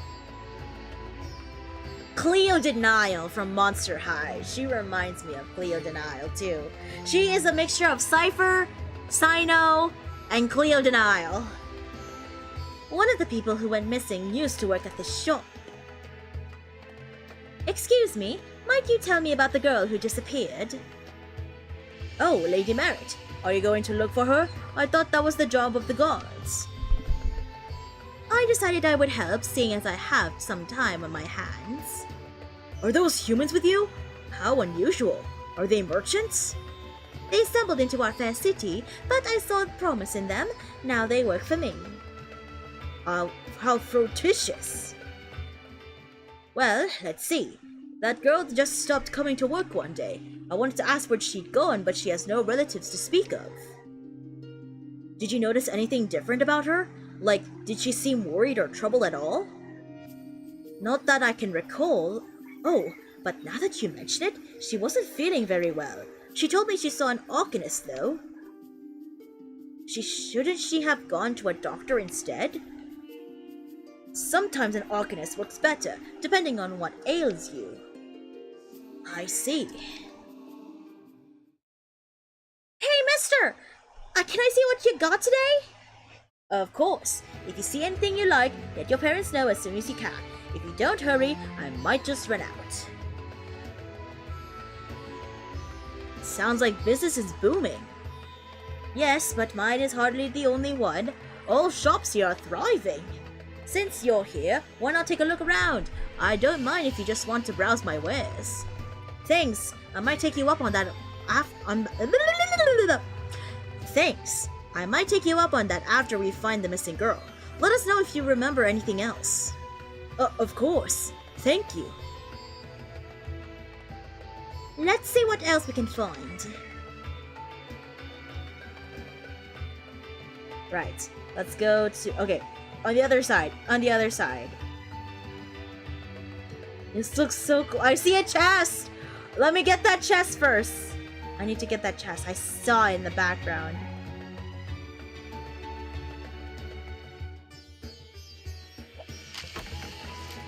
Cleo Denial from Monster High. She reminds me of Cleo Denial too. She is a mixture of Cypher, Cyno, and Cleo Denial. One of the people who went missing used to work at the shop. Excuse me, might you tell me about the girl who disappeared? Oh, Lady Merit, are you going to look for her? I thought that was the job of the guards. I decided I would help, seeing as I have some time on my hands. Are those humans with you? How unusual. Are they merchants? They stumbled into our fair city, but I saw promise in them. Now they work for me. How fruititious. Well, let's see. That girl just stopped coming to work one day. I wanted to ask where she'd gone, but she has no relatives to speak of. Did you notice anything different about her? Like, did she seem worried or troubled at all? Not that I can recall. Oh, but now that you mention it, she wasn't feeling very well. She told me she saw an alchemist, though. Shouldn't she have gone to a doctor instead? Sometimes an alchemist works better, depending on what ails you. I see. Hey, mister! Can I see what you got today? Of course. If you see anything you like, let your parents know as soon as you can. If you don't hurry, I might just run out. Sounds like business is booming. Yes, but mine is hardly the only one. All shops here are thriving. Since you're here, why not take a look around? I don't mind if you just want to browse my wares. Thanks. I might take you up on that Thanks. I might take you up on that after we find the missing girl. Let us know if you remember anything else. Of course. Thank you. Let's see what else we can find. Right. Let's go to... Okay. On the other side. On the other side. This looks so cool. I see a chest! Let me get that chest first. I need to get that chest. I saw it in the background.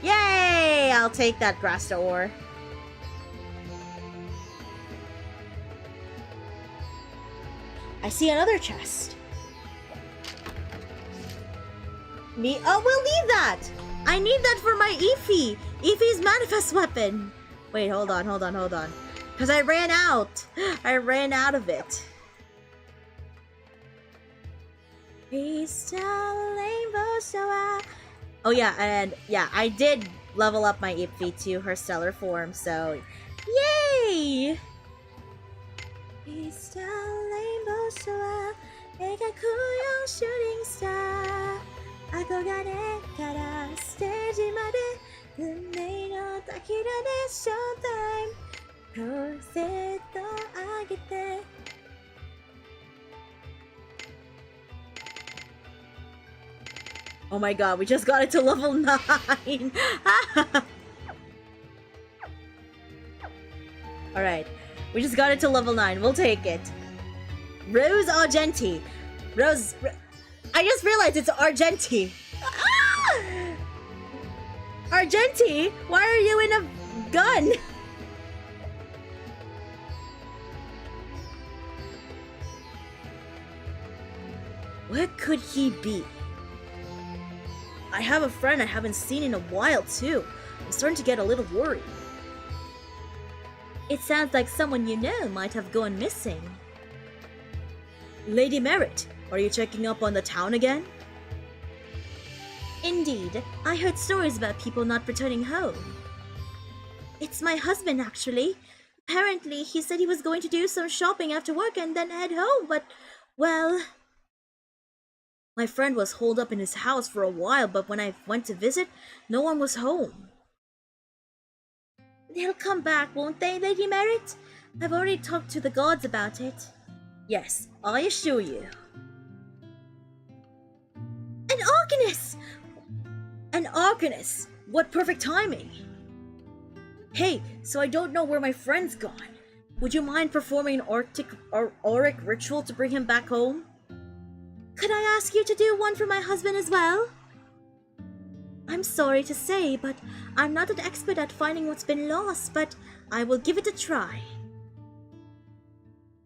Yay! I'll take that Grasta ore. I see another chest. Me? Oh, we'll need that! I need that for my Efi! Efi's manifest weapon! Wait, hold on. Because I ran out! I ran out of it. Crystal rainbow, so oh yeah, and yeah, I did level up my Efi to her stellar form, so yay! Crystal rainbow, so shooting star. 憧れからステージまで運命の滝だねショータイムプロセット上げて Oh my god, we just got it to level 9! Alright, we just got it to level 9, we'll take it. Rose Argenti. Rose, I just realized it's Argenti. Ah! Argenti, why are you in a gun? Where could he be? I have a friend I haven't seen in a while too. I'm starting to get a little worried. It sounds like someone you know might have gone missing. Lady Merit, are you checking up on the town again? Indeed, I heard stories about people not returning home. It's my husband, actually. Apparently, he said he was going to do some shopping after work and then head home, but, well... My friend was holed up in his house for a while, but when I went to visit, no one was home. They'll come back, won't they, Lady Merit? I've already talked to the gods about it. Yes, I assure you. An Arcanist! An Arcanist! What perfect timing! Hey, so I don't know where my friend's gone. Would you mind performing an auric ritual to bring him back home? Could I ask you to do one for my husband as well? I'm sorry to say, but I'm not an expert at finding what's been lost, but I will give it a try.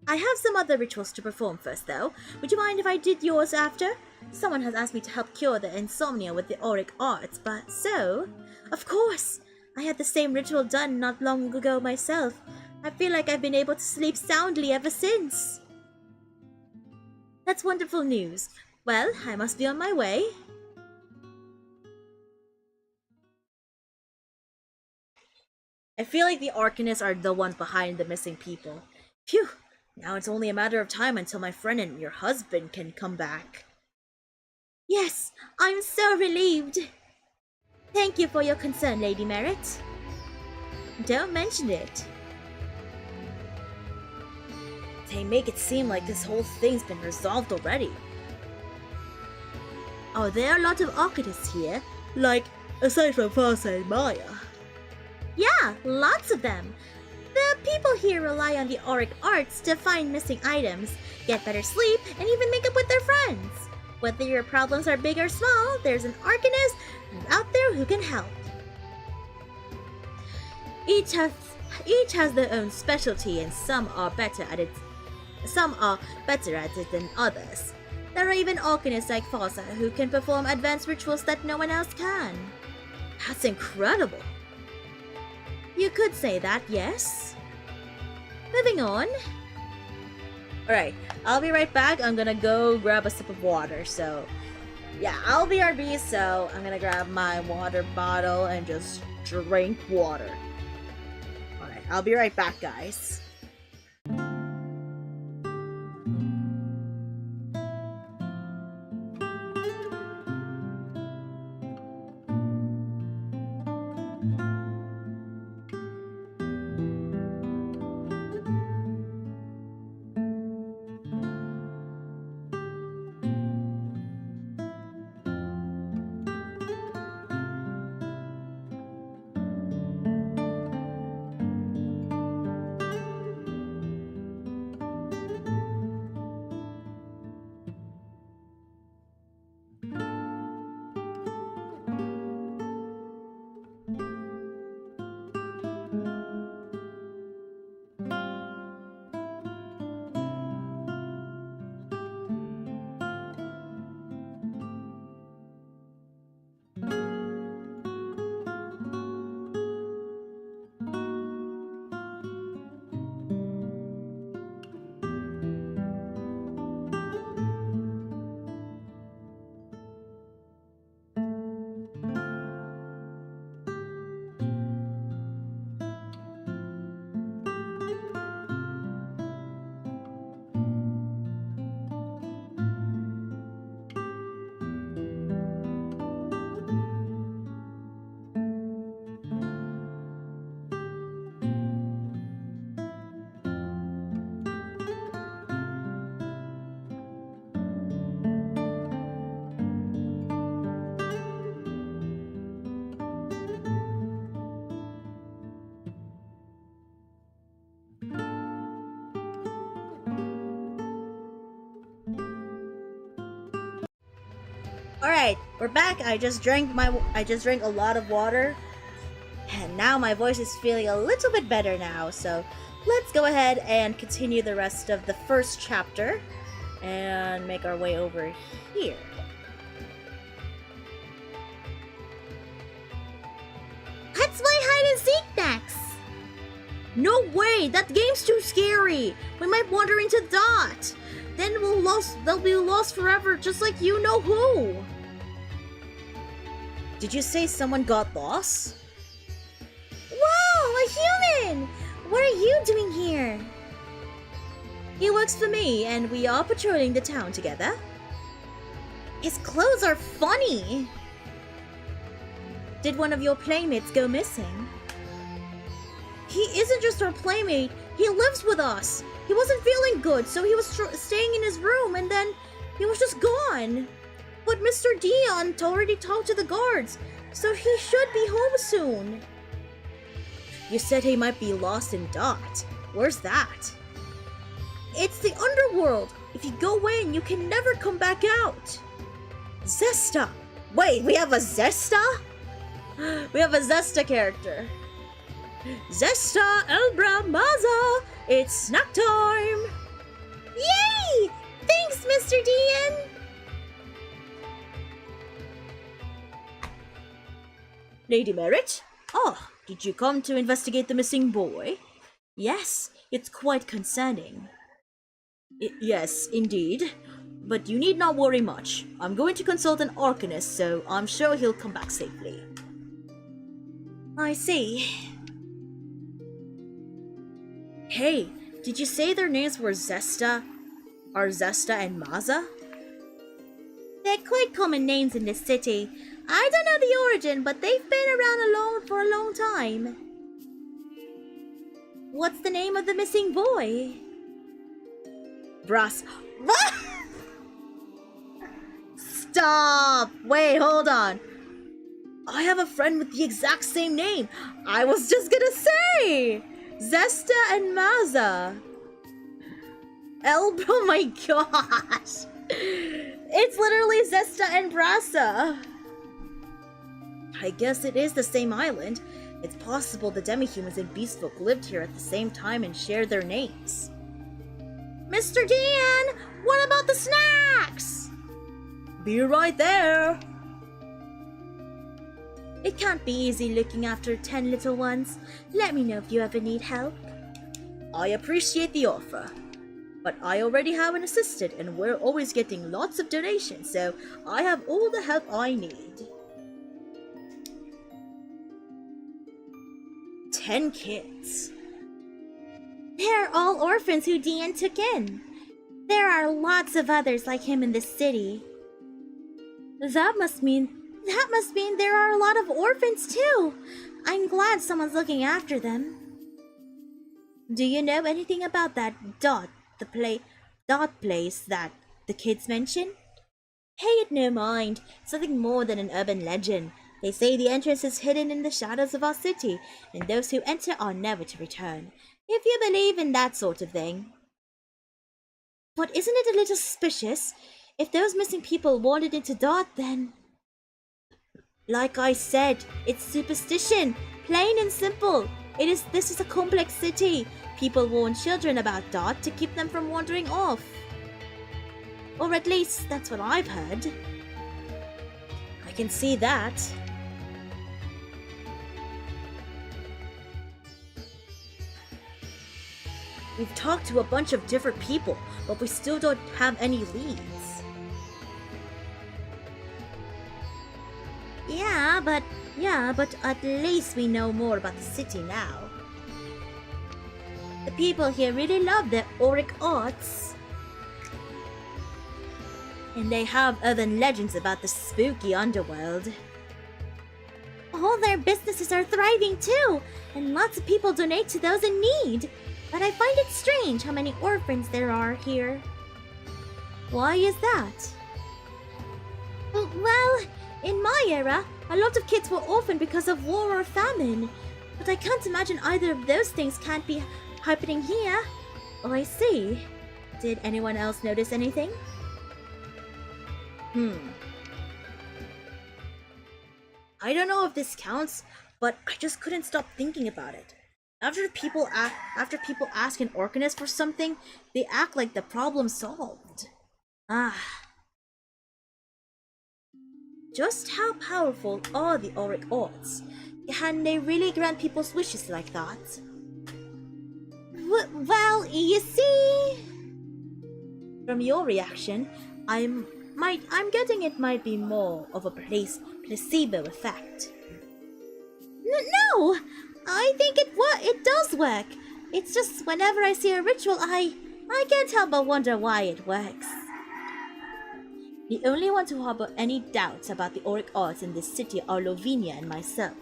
I have some other rituals to perform first, though. Would you mind if I did yours after? Someone has asked me to help cure the insomnia with the auric arts, but so... Of course! I had the same ritual done not long ago myself. I feel like I've been able to sleep soundly ever since. That's wonderful news. Well, I must be on my way. I feel like the Arcanists are the ones behind the missing people. Phew! Now it's only a matter of time until my friend and your husband can come back. Yes, I'm so relieved. Thank you for your concern, Lady Merit. Don't mention it. They make it seem like this whole thing's been resolved already. Are there a lot of Arcanists here? Like, aside from Farsa and Maya? Yeah, lots of them. The people here rely on the auric arts to find missing items, get better sleep, and even make up with their friends. Whether your problems are big or small, there's an Arcanist out there who can help. Each has their own specialty, and some are better at it than others. There are even Arcanists like Fossa who can perform advanced rituals that no one else can. That's incredible. You could say that, yes. Moving on. Alright, I'll be right back. I'm gonna go grab a sip of water, so... Yeah, I'll be RB, so I'm gonna grab my water bottle and just drink water. Alright, I'll be right back, guys. Alright, we're back. I just drank a lot of water. And now my voice is feeling a little bit better now, so let's go ahead and continue the rest of the first chapter and make our way over here. Let's play hide and seek next! No way! That game's too scary! We might wander into Dot! Then they'll be lost forever, just like you know who! Did you say someone got lost? Whoa, a human! What are you doing here? He works for me, and we are patrolling the town together. His clothes are funny! Did one of your playmates go missing? He isn't just our playmate, he lives with us. He wasn't feeling good, so he was staying in his room, and then he was just gone. But Mr. Dion already talked to the guards, so he should be home soon. You said he might be lost in Dot. Where's that? It's the underworld. If you go in, you can never come back out. Zesta! Wait, we have a Zesta? We have a Zesta character. Zesta Elbra Maza! It's snack time! Yay! Thanks, Mr. Dion! Lady Merritt? Oh, did you come to investigate the missing boy? Yes, it's quite concerning. Yes, indeed. But you need not worry much. I'm going to consult an arcanist, so I'm sure he'll come back safely. I see. Hey, did you say their names were Zesta? Are Zesta and Maza? They're quite common names in this city. I don't know the origin, but they've been around for a long time. What's the name of the missing boy? Brass. Stop! Wait, hold on. I have a friend with the exact same name. I was just gonna say! Zesta and Maza. Oh my gosh! It's literally Zesta and Brasa. I guess it is the same island. It's possible the Demi-Humans and Beastfolk lived here at the same time and shared their names. Mr. Dan, what about the snacks? Be right there. It can't be easy looking after 10 little ones. Let me know if you ever need help. I appreciate the offer, but I already have an assistant and we're always getting lots of donations, so I have all the help I need. 10 kids. They're all orphans who Dion took in. There are lots of others like him in this city. That must mean there are a lot of orphans too. I'm glad someone's looking after them. Do you know anything about that Dot place that the kids mention? Pay it no mind. It's nothing more than an urban legend. They say the entrance is hidden in the shadows of our city, and those who enter are never to return. If you believe in that sort of thing. But isn't it a little suspicious? If those missing people wandered into Dot, then... Like I said, it's superstition. Plain and simple. This is a complex city. People warn children about Dot to keep them from wandering off. Or at least, that's what I've heard. I can see that. We've talked to a bunch of different people, but we still don't have any leads. Yeah, but at least we know more about the city now. The people here really love their auric arts. And they have urban legends about the spooky underworld. All their businesses are thriving too, and lots of people donate to those in need. But I find it strange how many orphans there are here. Why is that? Well, in my era, a lot of kids were orphaned because of war or famine. But I can't imagine either of those things can't be happening here. Oh, I see. Did anyone else notice anything? I don't know if this counts, but I just couldn't stop thinking about it. After people ask an organist for something, they act like the problem's solved. Ah, just how powerful are the auric odds? Can they really grant people's wishes like that? Well, you see... From your reaction, I'm getting it might be more of a placebo effect. No! I think it does work. It's just whenever I see a ritual, I can't help but wonder why it works. The only one to harbor any doubts about the auric odds in this city are Lavinia and myself.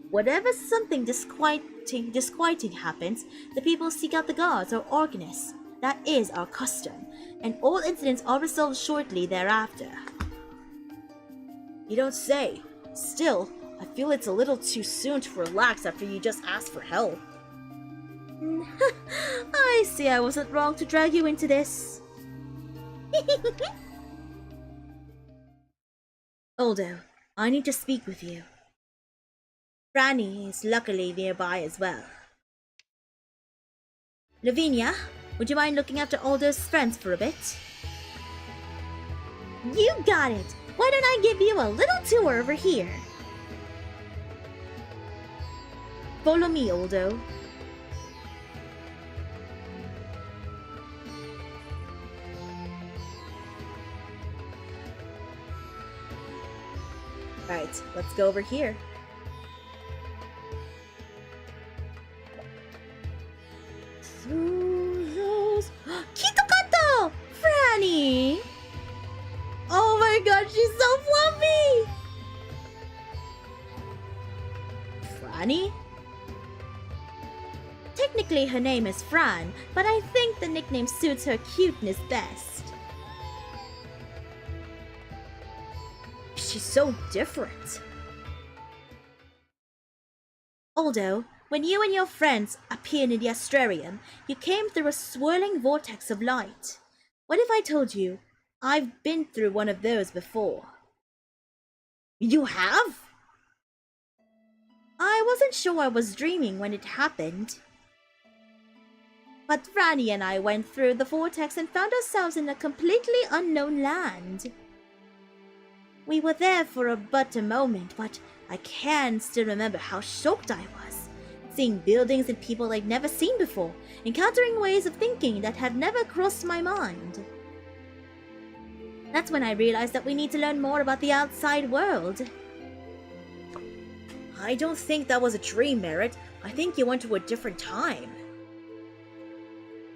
Whenever something disquieting happens, the people seek out the guards or organists. That is our custom, and all incidents are resolved shortly thereafter. You don't say. Still, I feel it's a little too soon to relax after you just asked for help. I see I wasn't wrong to drag you into this. Aldo, I need to speak with you. Franny is luckily nearby as well. Lavinia, would you mind looking after Aldo's friends for a bit? You got it! Why don't I give you a little tour over here? Follow me, Aldo. Right, let's go over here. Through those... Kitokato! Franny! Oh my god, she's so fluffy! Franny? Technically her name is Fran, but I think the nickname suits her cuteness best. She's so different. Aldo, when you and your friends appeared in the Astrarium, you came through a swirling vortex of light. What if I told you I've been through one of those before? You have? I wasn't sure I was dreaming when it happened. But Franny and I went through the vortex and found ourselves in a completely unknown land. We were there for but a moment, but I can still remember how shocked I was. Seeing buildings and people I'd never seen before, encountering ways of thinking that had never crossed my mind. That's when I realized that we need to learn more about the outside world. I don't think that was a dream, Merit. I think you went to a different time.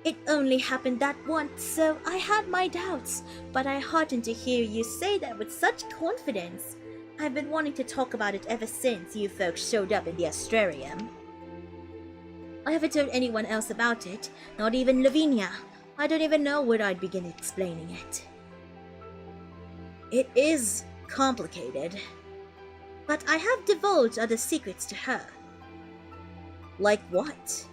It only happened that once, so I had my doubts, but I heartened to hear you say that with such confidence. I've been wanting to talk about it ever since you folks showed up in the Astrarium. I haven't told anyone else about it, not even Lavinia. I don't even know where I'd begin explaining it. It is complicated. But I have divulged other secrets to her. Like what?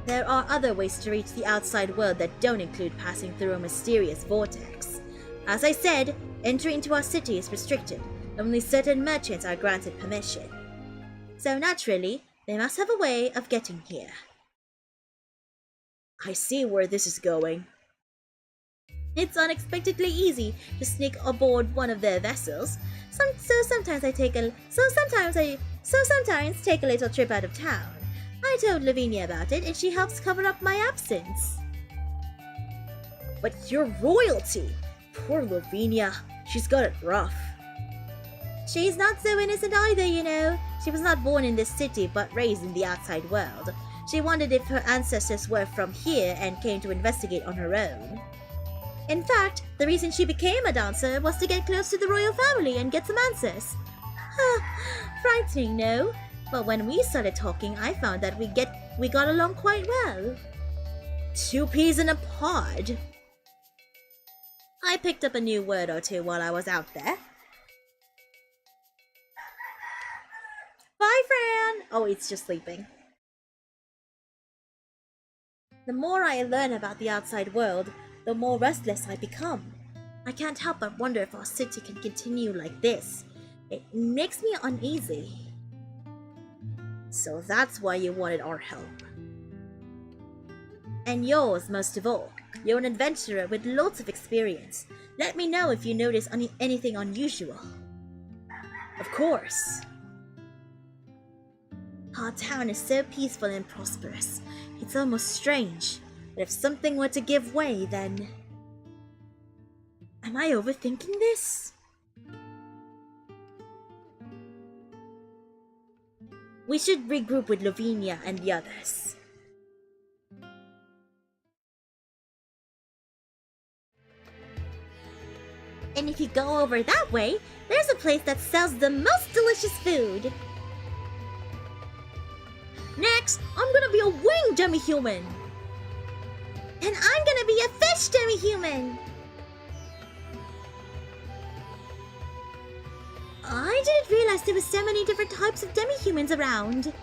There are other ways to reach the outside world that don't include passing through a mysterious vortex. As I said, entry into our city is restricted. Only certain merchants are granted permission. So naturally, they must have a way of getting here. I see where this is going. It's unexpectedly easy to sneak aboard one of their vessels. Sometimes take a little trip out of town. I told Lavinia about it, and she helps cover up my absence. But you're royalty! Poor Lavinia. She's got it rough. She's not so innocent either, you know. She was not born in this city, but raised in the outside world. She wondered if her ancestors were from here and came to investigate on her own. In fact, the reason she became a dancer was to get close to the royal family and get some answers. Frightening, no? But when we started talking, I found that we got along quite well. 2 peas in a pod. I picked up a new word or two while I was out there. Bye, Fran! Oh, it's just sleeping. The more I learn about the outside world, the more restless I become. I can't help but wonder if our city can continue like this. It makes me uneasy. So that's why you wanted our help. And yours most of all. You're an adventurer with lots of experience. Let me know if you notice anything unusual. Of course. Our town is so peaceful and prosperous. It's almost strange. But if something were to give way, then... Am I overthinking this? We should regroup with Lavinia and the others. And if you go over that way, there's a place that sells the most delicious food. Next, I'm gonna be a winged demi-human. And I'm gonna be a fish demi-human. I didn't realize there were so many different types of demi-humans around.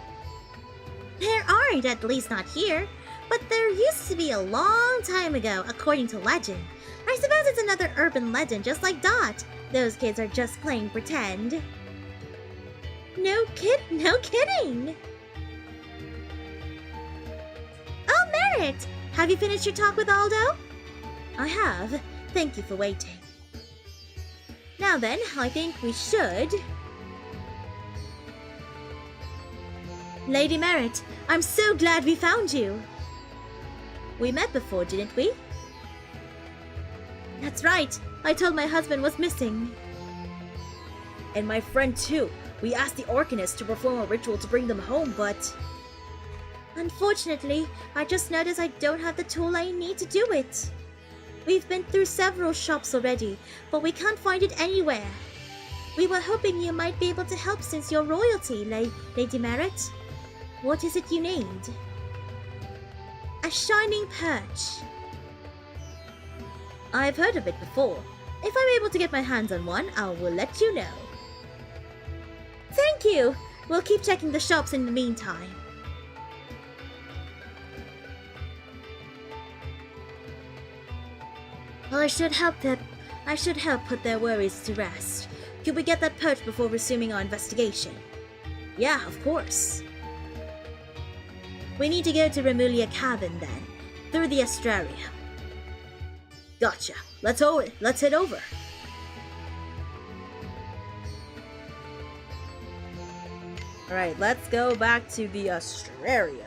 There aren't, at least not here. But there used to be a long time ago, according to legend. I suppose it's another urban legend just like Dot. Those kids are just playing pretend. No kidding! Oh, Merit! Have you finished your talk with Aldo? I have. Thank you for waiting. Now then, I think we should... Lady Merit, I'm so glad we found you. We met before, didn't we? That's right. I told my husband was missing. And my friend too. We asked the Arcanist to perform a ritual to bring them home, but... Unfortunately, I just noticed I don't have the tool I need to do it. We've been through several shops already, but we can't find it anywhere. We were hoping you might be able to help since you're royalty, Lady Merit. What is it you need? A shining perch. I've heard of it before. If I'm able to get my hands on one, I will let you know. Thank you! We'll keep checking the shops in the meantime. Well, I should help put their worries to rest. Could we get that perch before resuming our investigation? Yeah, of course. We need to go to Remulia Cavern then, through the Astrarium. Gotcha. Let's head over. Alright, let's go back to the Astrarium.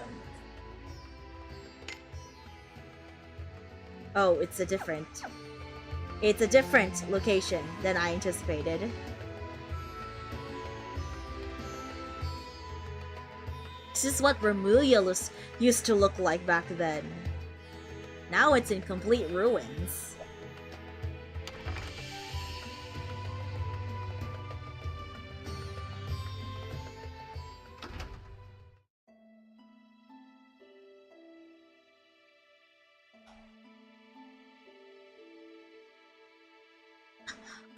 Oh, it's a different location than I anticipated. This is what Remulia used to look like back then. Now it's in complete ruins.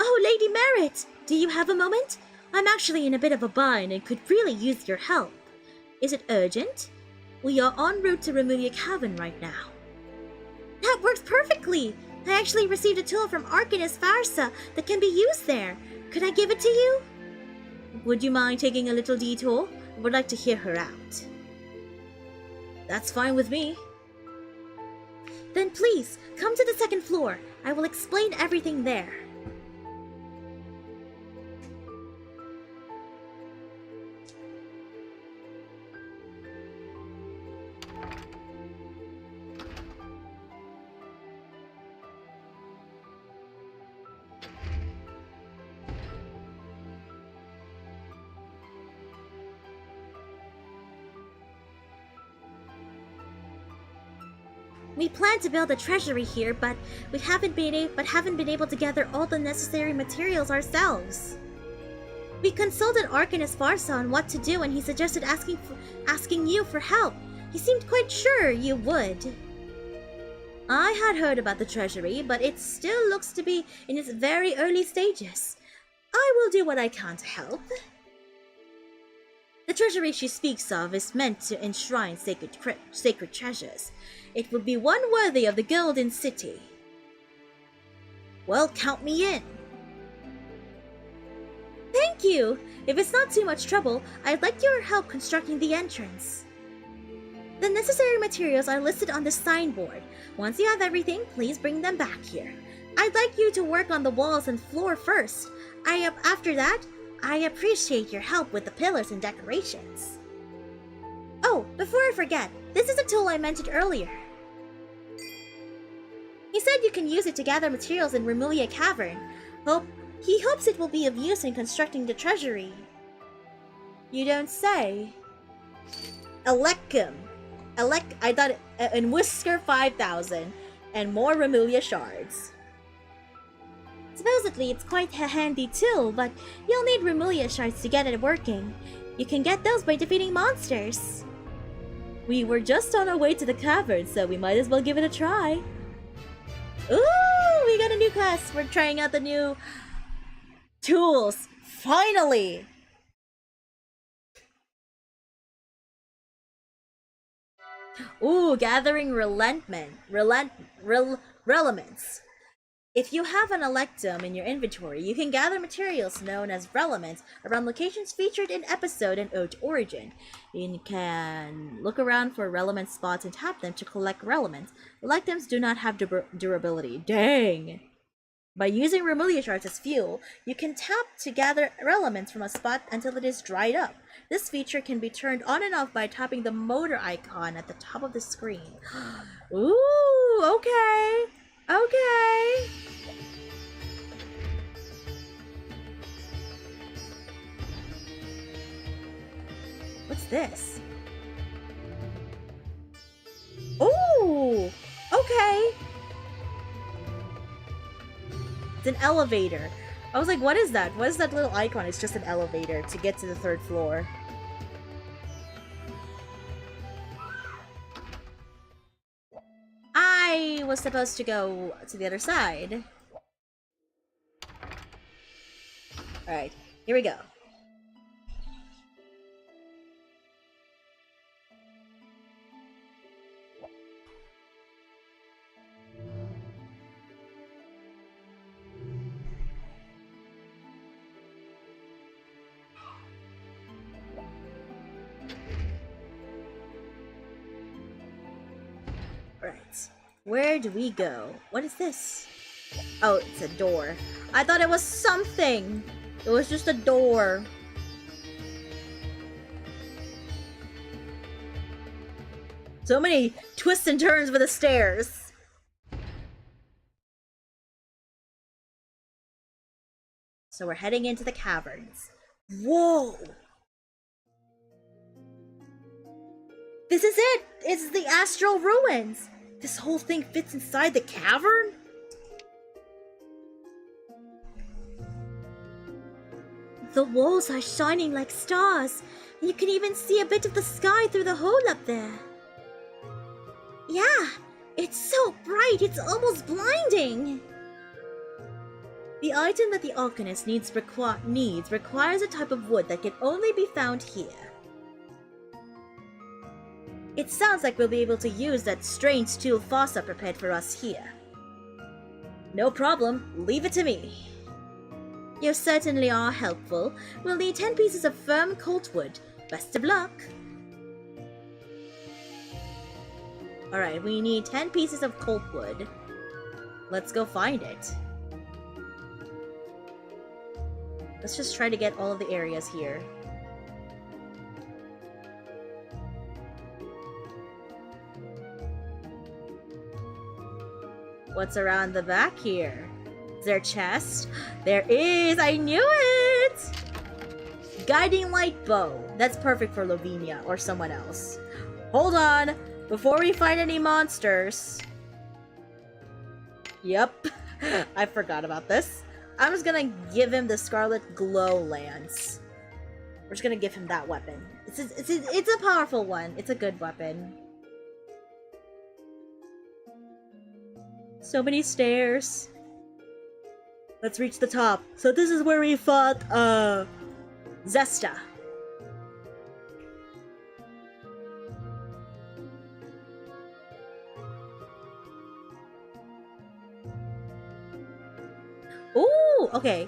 Oh, Lady Merit! Do you have a moment? I'm actually in a bit of a bind and could really use your help. Is it urgent? We are en route to Remulia Cavern right now. That works perfectly! I actually received a tool from Arcanist Farsa that can be used there. Could I give it to you? Would you mind taking a little detour? I would like to hear her out. That's fine with me. Then please, come to the second floor. I will explain everything there. We plan to build a treasury here, but we haven't been able to gather all the necessary materials ourselves. We consulted Arcanist Farsa on what to do, and he suggested asking you for help. He seemed quite sure you would. I had heard about the treasury, but it still looks to be in its very early stages. I will do what I can to help. The treasury she speaks of is meant to enshrine sacred treasures. It would be one worthy of the Golden City. Well, count me in. Thank Thank you! If it's not too much trouble, I'd like your help constructing the entrance. The necessary materials are listed on the signboard. Once you have everything, please bring them back here. I'd like you to work on the walls and floor first. After that, I appreciate your help with the pillars and decorations. Oh, before I forget, this is a tool I mentioned earlier. He said you can use it to gather materials in Remulia Cavern. He hopes it will be of use in constructing the treasury. You don't say. Elecum. I thought and Whisker 5000 and more Remulia shards. Supposedly it's quite a handy tool, but you'll need Remulia shards to get it working. You can get those by defeating monsters. We were just on our way to the cavern, so we might as well give it a try. Ooh, we got a new class. We're trying out the new tools. Finally! Ooh, gathering relements. If you have an electum in your inventory, you can gather materials known as relements around locations featured in episode and Ode to Origin. You can look around for relement spots and tap them to collect relements. Electums do not have durability. Dang! By using Remulia shards as fuel, you can tap to gather relements from a spot until it is dried up. This feature can be turned on and off by tapping the motor icon at the top of the screen. Ooh, okay. Okay. What's this? Ooh, okay. It's an elevator. I was like, what is that? What is that little icon? It's just an elevator to get to the 3rd floor. I was supposed to go to the other side. Alright, here we go. Right. Where do we go? What is this? Oh, it's a door. I thought it was something. It was just a door. So many twists and turns with the stairs. So we're heading into the caverns. Whoa! This is it! It's the Astral Ruins! This whole thing fits inside the cavern? The walls are shining like stars. You can even see a bit of the sky through the hole up there. Yeah, it's so bright, it's almost blinding! The item that the Alchemist needs requires a type of wood that can only be found here. It sounds like we'll be able to use that strange tool Fossa prepared for us here. No problem, leave it to me. You certainly are helpful. We'll need 10 pieces of firm coltwood. Best of luck. Alright, we need 10 pieces of coltwood. Let's go find it. Let's just try to get all of the areas here. What's around the back here? Is there a chest? There is! I knew it! Guiding light bow. That's perfect for Lavinia or someone else. Hold on! Before we find any monsters... Yep. I forgot about this. I'm just gonna give him the Scarlet Glow Lance. We're just gonna give him that weapon. It's a powerful one. It's a good weapon. So many stairs. Let's reach the top. So this is where we fought, Zesta. Ooh, okay.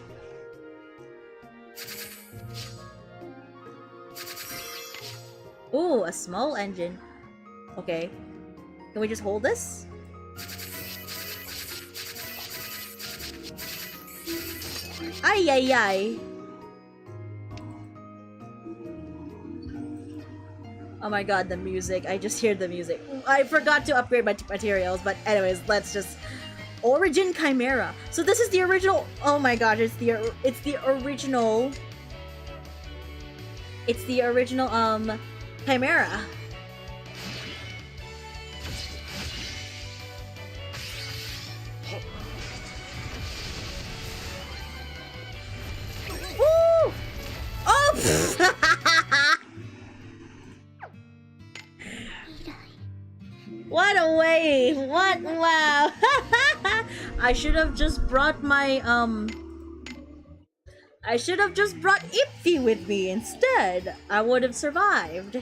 Ooh, a small engine. Okay. Can we just hold this? Ay, ay, ay. Oh my god, the music. I just hear the music. I forgot to upgrade my materials, but anyways, let's just... Origin Chimera. So this is the original... Oh my god, it's the original... It's the original, Chimera. Woo! Oh! What a wave! What? Wow! I should have just brought my, I should have just brought Ipfi with me instead. I would have survived.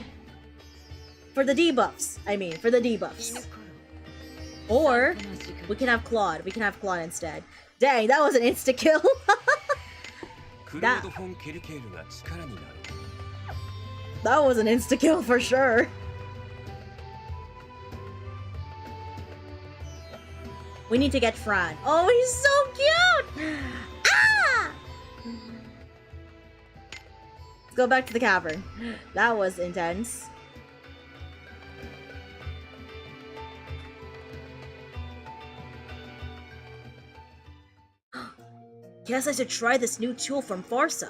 For the debuffs. I mean, for the debuffs. Or, we can have Claude. We can have Claude instead. Dang, that was an insta-kill. That was an insta-kill for sure. We need to get Fran. Oh, he's so cute! Ah! Let's go back to the cavern. That was intense. Guess I should try this new tool from Farsa.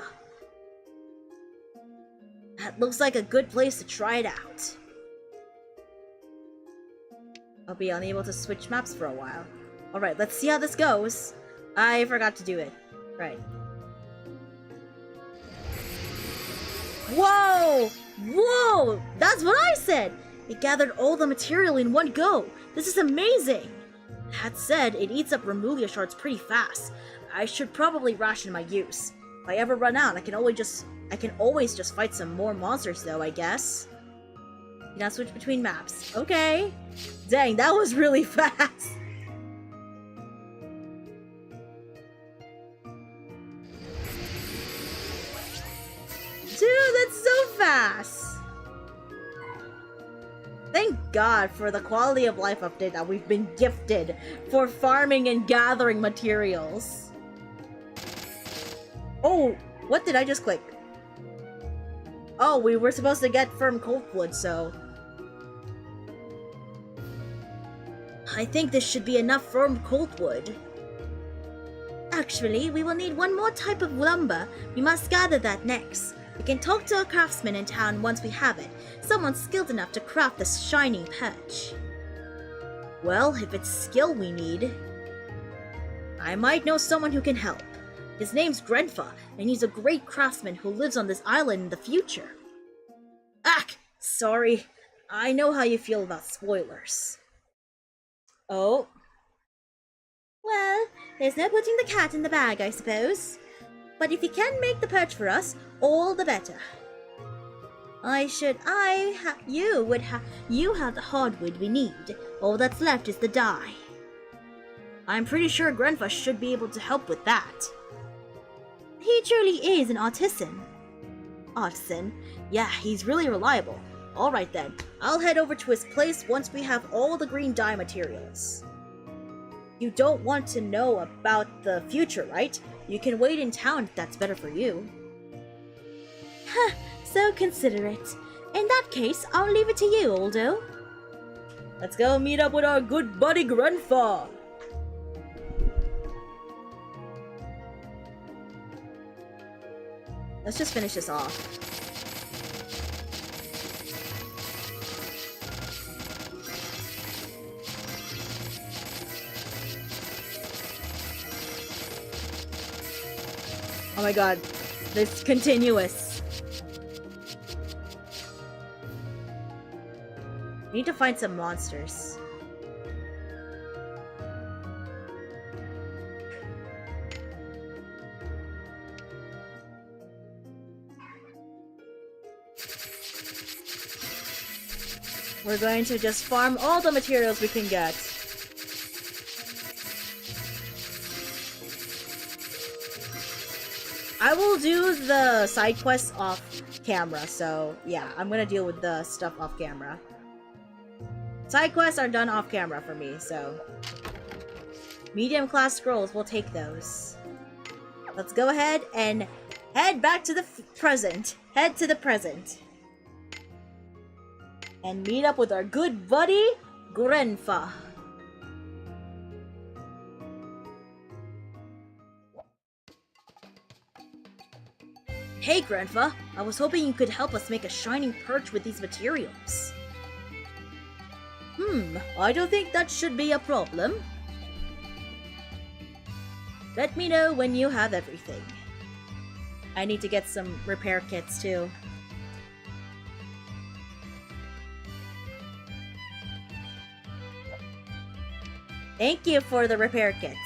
That looks like a good place to try it out. I'll be unable to switch maps for a while. Alright, let's see how this goes. I forgot to do it. Right. Whoa! Whoa! That's what I said! It gathered all the material in one go. This is amazing! That said, it eats up Remulia shards pretty fast. I should probably ration my use. If I ever run out, I can always just fight some more monsters though, I guess. You now switch between maps. Okay. Dang, that was really fast. Dude, that's so fast! Thank God for the quality of life update that we've been gifted for farming and gathering materials. Oh, what did I just click? Oh, we were supposed to get firm coldwood, so... I think this should be enough firm coldwood. Actually, we will need one more type of lumber. We must gather that next. We can talk to a craftsman in town once we have it. Someone skilled enough to craft this shining perch. Well, if it's skill we need, I might know someone who can help. His name's Grenfa, and he's a great craftsman who lives on this island in the future. Ack! Sorry. I know how you feel about spoilers. Oh. Well, there's no putting the cat in the bag, I suppose. But if you can make the perch for us, all the better. You have the hardwood we need. All that's left is the dye. I'm pretty sure Grenfa should be able to help with that. He truly is an artisan. Artisan? Yeah, he's really reliable. Alright then, I'll head over to his place once we have all the green dye materials. You don't want to know about the future, right? You can wait in town if that's better for you. Huh, so considerate. In that case, I'll leave it to you, Aldo. Let's go meet up with our good buddy Grenfa. Let's just finish this off. Oh my god, it's continuous. We need to find some monsters. We're going to just farm all the materials we can get. I will do the side quests off camera, so yeah, I'm gonna deal with the stuff off camera. Side quests are done off camera for me, so... medium class scrolls, we'll take those. Let's go ahead and head back to the present. Head to the present. And meet up with our good buddy, Grenfa. Hey Grenfa, I was hoping you could help us make a shining perch with these materials. I don't think that should be a problem. Let me know when you have everything. I need to get some repair kits too. Thank you for the repair kits.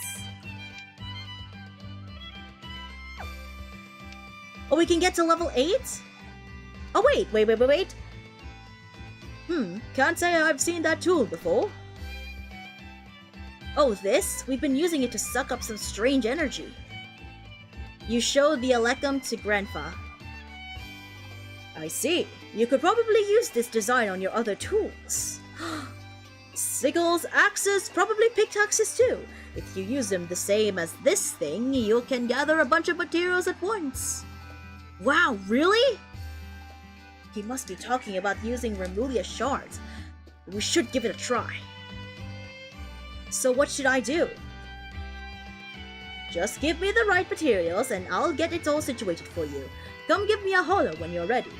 Oh, we can get to level 8? Oh, wait. Can't say I've seen that tool before. Oh, this? We've been using it to suck up some strange energy. You showed the Alecum to Grenfa. I see. You could probably use this design on your other tools. Sigils, axes, probably pickaxes too. If you use them the same as this thing, you can gather a bunch of materials at once. Wow, really? He must be talking about using Remulia shards. We should give it a try. So what should I do? Just give me the right materials and I'll get it all situated for you. Come give me a holler when you're ready.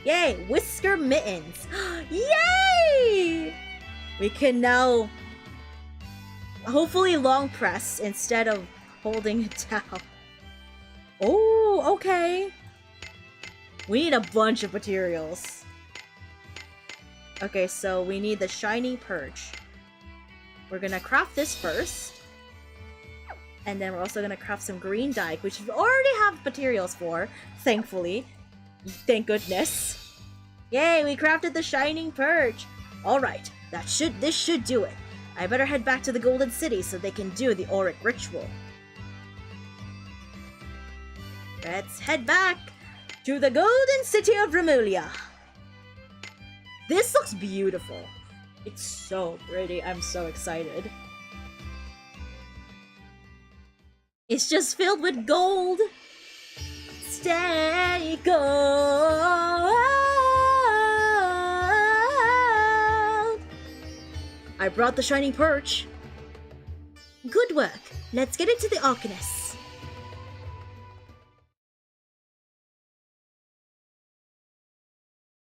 Yay, Whisker Mittens. Yay! We can now hopefully long press instead of holding it down. Oh, okay. We need a bunch of materials. Okay, so we need the shiny perch. We're gonna craft this first. And then we're also gonna craft some green dye, which we already have materials for, thankfully. Thank goodness. Yay, we crafted the shining perch. Alright, this should do it. I better head back to the Golden City so they can do the auric ritual. Let's head back to the Golden City of Remulia. This looks beautiful. It's so pretty. I'm so excited. It's just filled with gold. Stay gold. I brought the shining perch. Good work. Let's get into the Arcanist.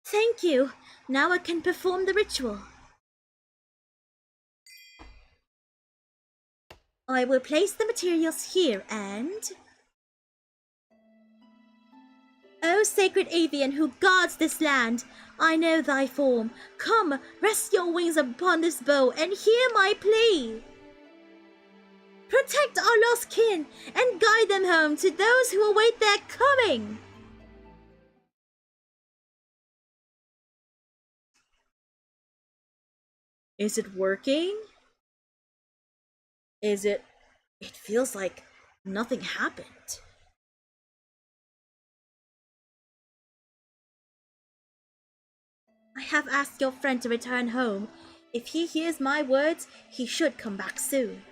Thank you. Now I can perform the ritual. I will place the materials here and... O sacred avian who guards this land, I know thy form. Come, rest your wings upon this bow and hear my plea. Protect our lost kin and guide them home to those who await their coming. Is it working? It feels like nothing happened. I have asked your friend to return home. If he hears my words, he should come back soon.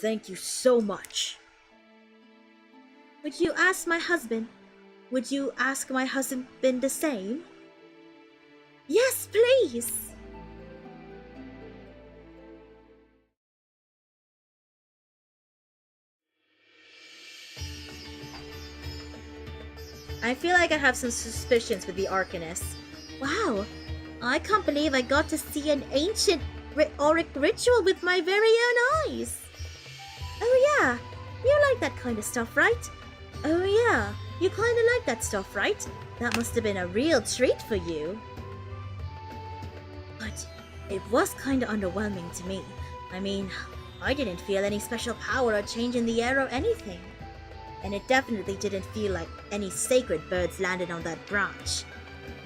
Thank you so much. Would you ask my husband? Would you ask my husband the same? Yes, please. I feel like I have some suspicions with the Arcanist. Wow, I can't believe I got to see an ancient auric ritual with my very own eyes. Oh yeah, you like that kind of stuff, right? Oh yeah, you kinda like that stuff, right? That must have been a real treat for you. But it was kinda underwhelming to me. I mean, I didn't feel any special power or change in the air or anything. And it definitely didn't feel like any sacred birds landed on that branch.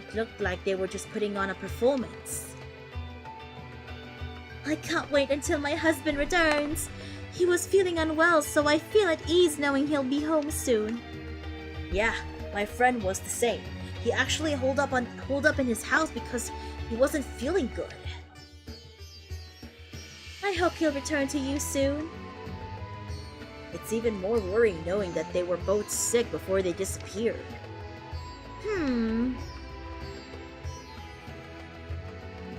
It looked like they were just putting on a performance. I can't wait until my husband returns. He was feeling unwell, so I feel at ease knowing he'll be home soon. Yeah, my friend was the same. He actually holed up in his house because he wasn't feeling good. I hope he'll return to you soon. It's even more worrying knowing that they were both sick before they disappeared.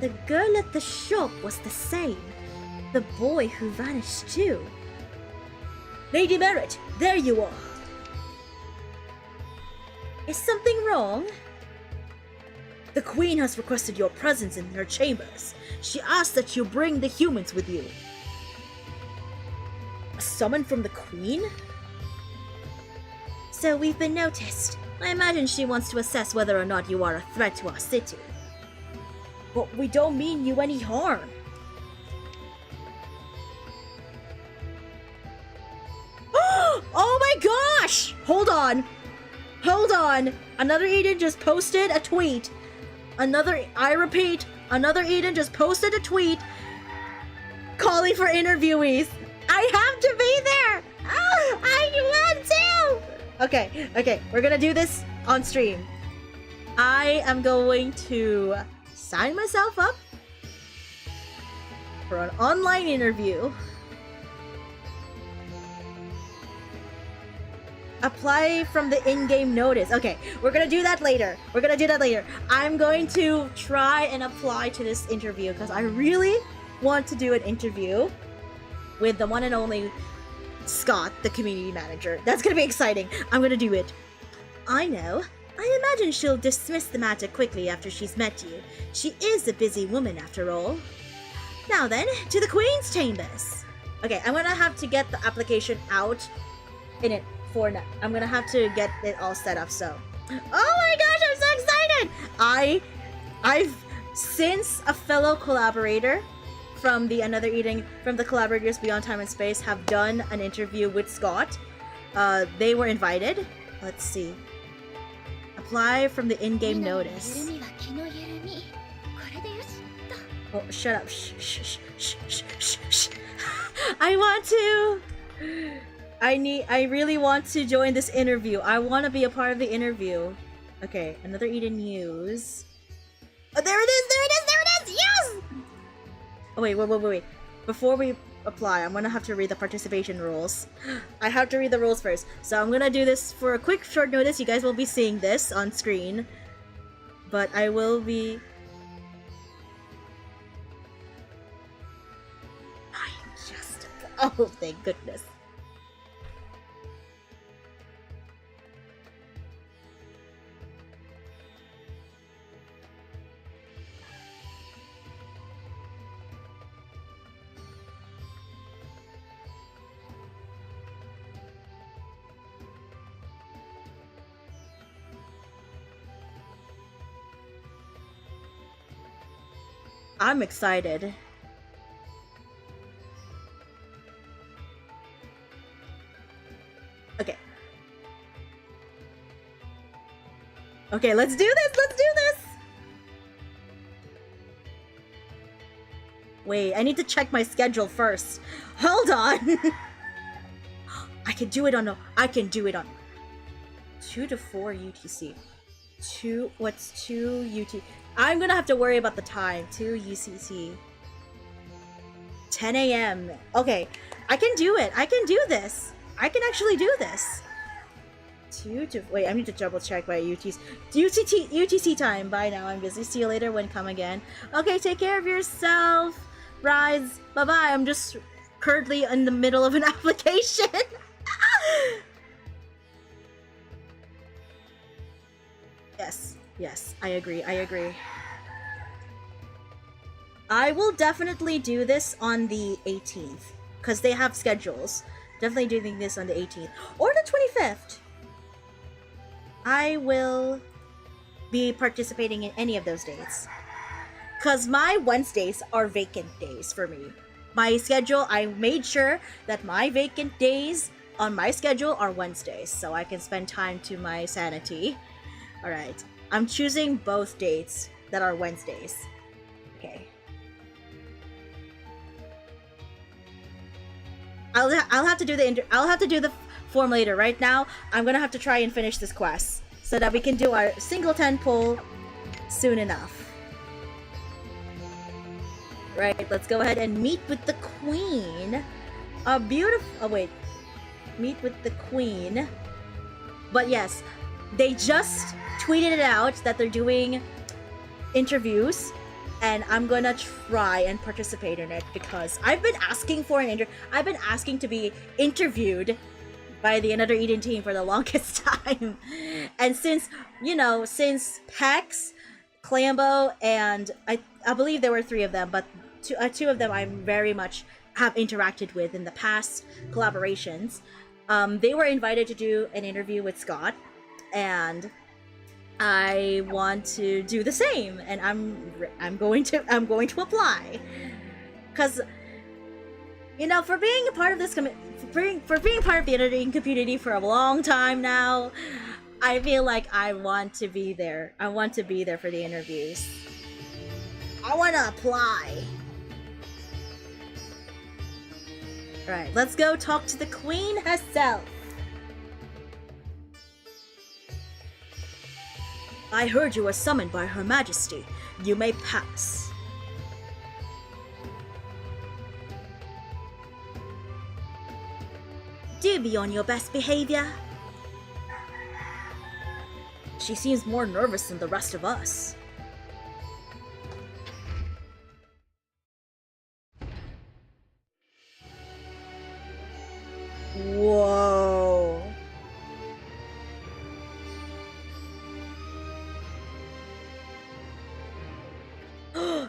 The girl at the shop was the same. The boy who vanished too. Lady Merit, there you are! Is something wrong? The Queen has requested your presence in her chambers. She asked that you bring the humans with you. A summon from the Queen? So we've been noticed. I imagine she wants to assess whether or not you are a threat to our city. But we don't mean you any harm. Oh my gosh! Hold on. Another Eden just posted a tweet. I repeat, another Eden just posted a tweet calling for interviewees. I have to be there! Oh, I want to! Okay, we're gonna do this on stream. I am going to sign myself up for an online interview. Apply from the in-game notice. Okay, we're gonna do that later. I'm going to try and apply to this interview because I really want to do an interview with the one and only Scott, the community manager. That's gonna be exciting. I'm gonna do it. I know. I imagine she'll dismiss the matter quickly after she's met you. She is a busy woman after all. Now then, to the Queen's chambers. Okay, I'm gonna have to get the application out in it for now. I'm gonna have to get it all set up, so. Oh my gosh, I'm so excited! I've since a fellow collaborator from the Collaborators Beyond Time and Space have done an interview with Scott. They were invited. Let's see. Apply from the in-game notice. Oh, shut up. Shh. I want to. I really want to join this interview. I want to be a part of the interview. Okay, another Eden news. Oh, there it is! Yes! Oh, wait. Before we apply, I'm gonna have to read the participation rules. I have to read the rules first. So I'm gonna do this for a quick short notice. You guys will be seeing this on screen. But I will be... Oh, thank goodness. I'm excited. Okay, let's do this! Wait, I need to check my schedule first. Hold on! I can do it on 2 to 4 UTC. What's 2 UT? I'm gonna have to worry about the time. 2 UCC. 10 a.m. Okay, I can do it. I can do this. I can actually do this. Wait, I need to double check my UTC time. Bye now, I'm busy. See you later when come again. Okay, take care of yourself. Rise. Bye-bye. I'm just currently in the middle of an application. Yes, I agree. I will definitely do this on the 18th because they have schedules. Definitely doing this on the 18th or the 25th. I will be participating in any of those days because my Wednesdays are vacant days for me. My schedule, I made sure that my vacant days on my schedule are Wednesdays so I can spend time to my sanity. All right, I'm choosing both dates that are Wednesdays. Okay. I'll have to do the formulator right now. I'm gonna have to try and finish this quest so that we can do our singleton pull soon enough. Right, let's go ahead and meet with the queen. A beautiful... Oh, wait. Meet with the queen. But yes, they just tweeted it out that they're doing interviews, and I'm gonna try and participate in it because I've been asking for an I've been asking to be interviewed by the Another Eden team for the longest time. And since, you know, since Pex, Clambo, and I believe there were 3 of them, but two of them I very much have interacted with in the past collaborations. They were invited to do an interview with Scott, and I want to do the same, and I'm going to apply, because, you know, for being a part of this for being part of the editing community for a long time now, I feel like I want to be there. I want to be there for the interviews. I want to apply. Right, let's go talk to the queen herself. I heard you were summoned by Her Majesty. You may pass. Do be on your best behavior. She seems more nervous than the rest of us. Whoa.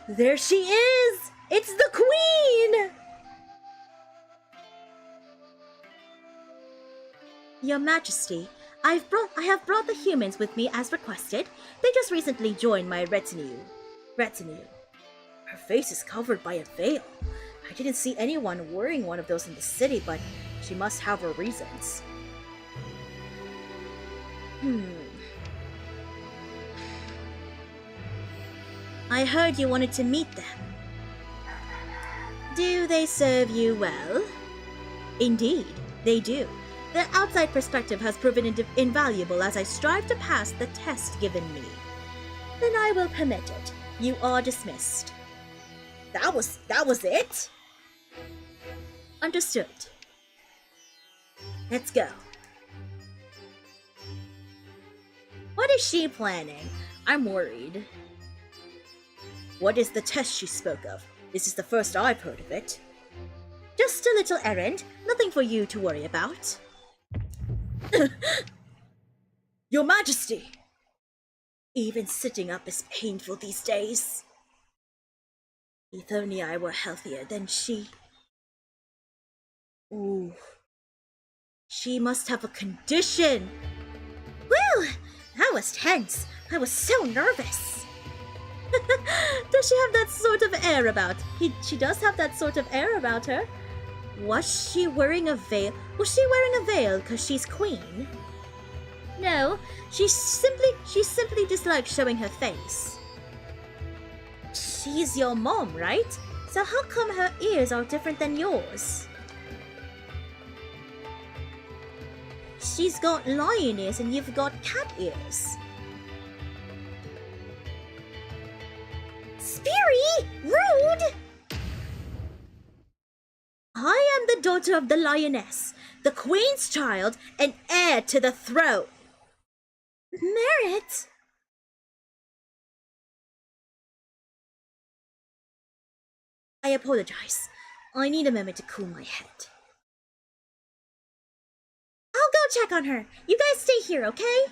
There she is! It's the queen! Your Majesty, I have brought the humans with me as requested. They just recently joined my retinue. Her face is covered by a veil. I didn't see anyone wearing one of those in the city, but she must have her reasons. I heard you wanted to meet them. Do they serve you well? Indeed, they do. Their outside perspective has proven invaluable as I strive to pass the test given me. Then I will permit it. You are dismissed. That was it? Understood. Let's go. What is she planning? I'm worried. What is the test she spoke of? This is the first I've heard of it. Just a little errand, nothing for you to worry about. Your Majesty! Even sitting up is painful these days. If only I were healthier than she. Ooh. She must have a condition. Whew! That was tense. I was so nervous. Does she have that sort of air about? She does have that sort of air about her. Was she wearing a veil? Was she wearing a veil because she's queen? No, she simply dislikes showing her face. She's your mom, right? So how come her ears are different than yours? She's got lion ears and you've got cat ears. Spiri! Rude! I am the daughter of the lioness, the queen's child, and heir to the throne. Merit? I apologize. I need a moment to cool my head. I'll go check on her. You guys stay here, okay?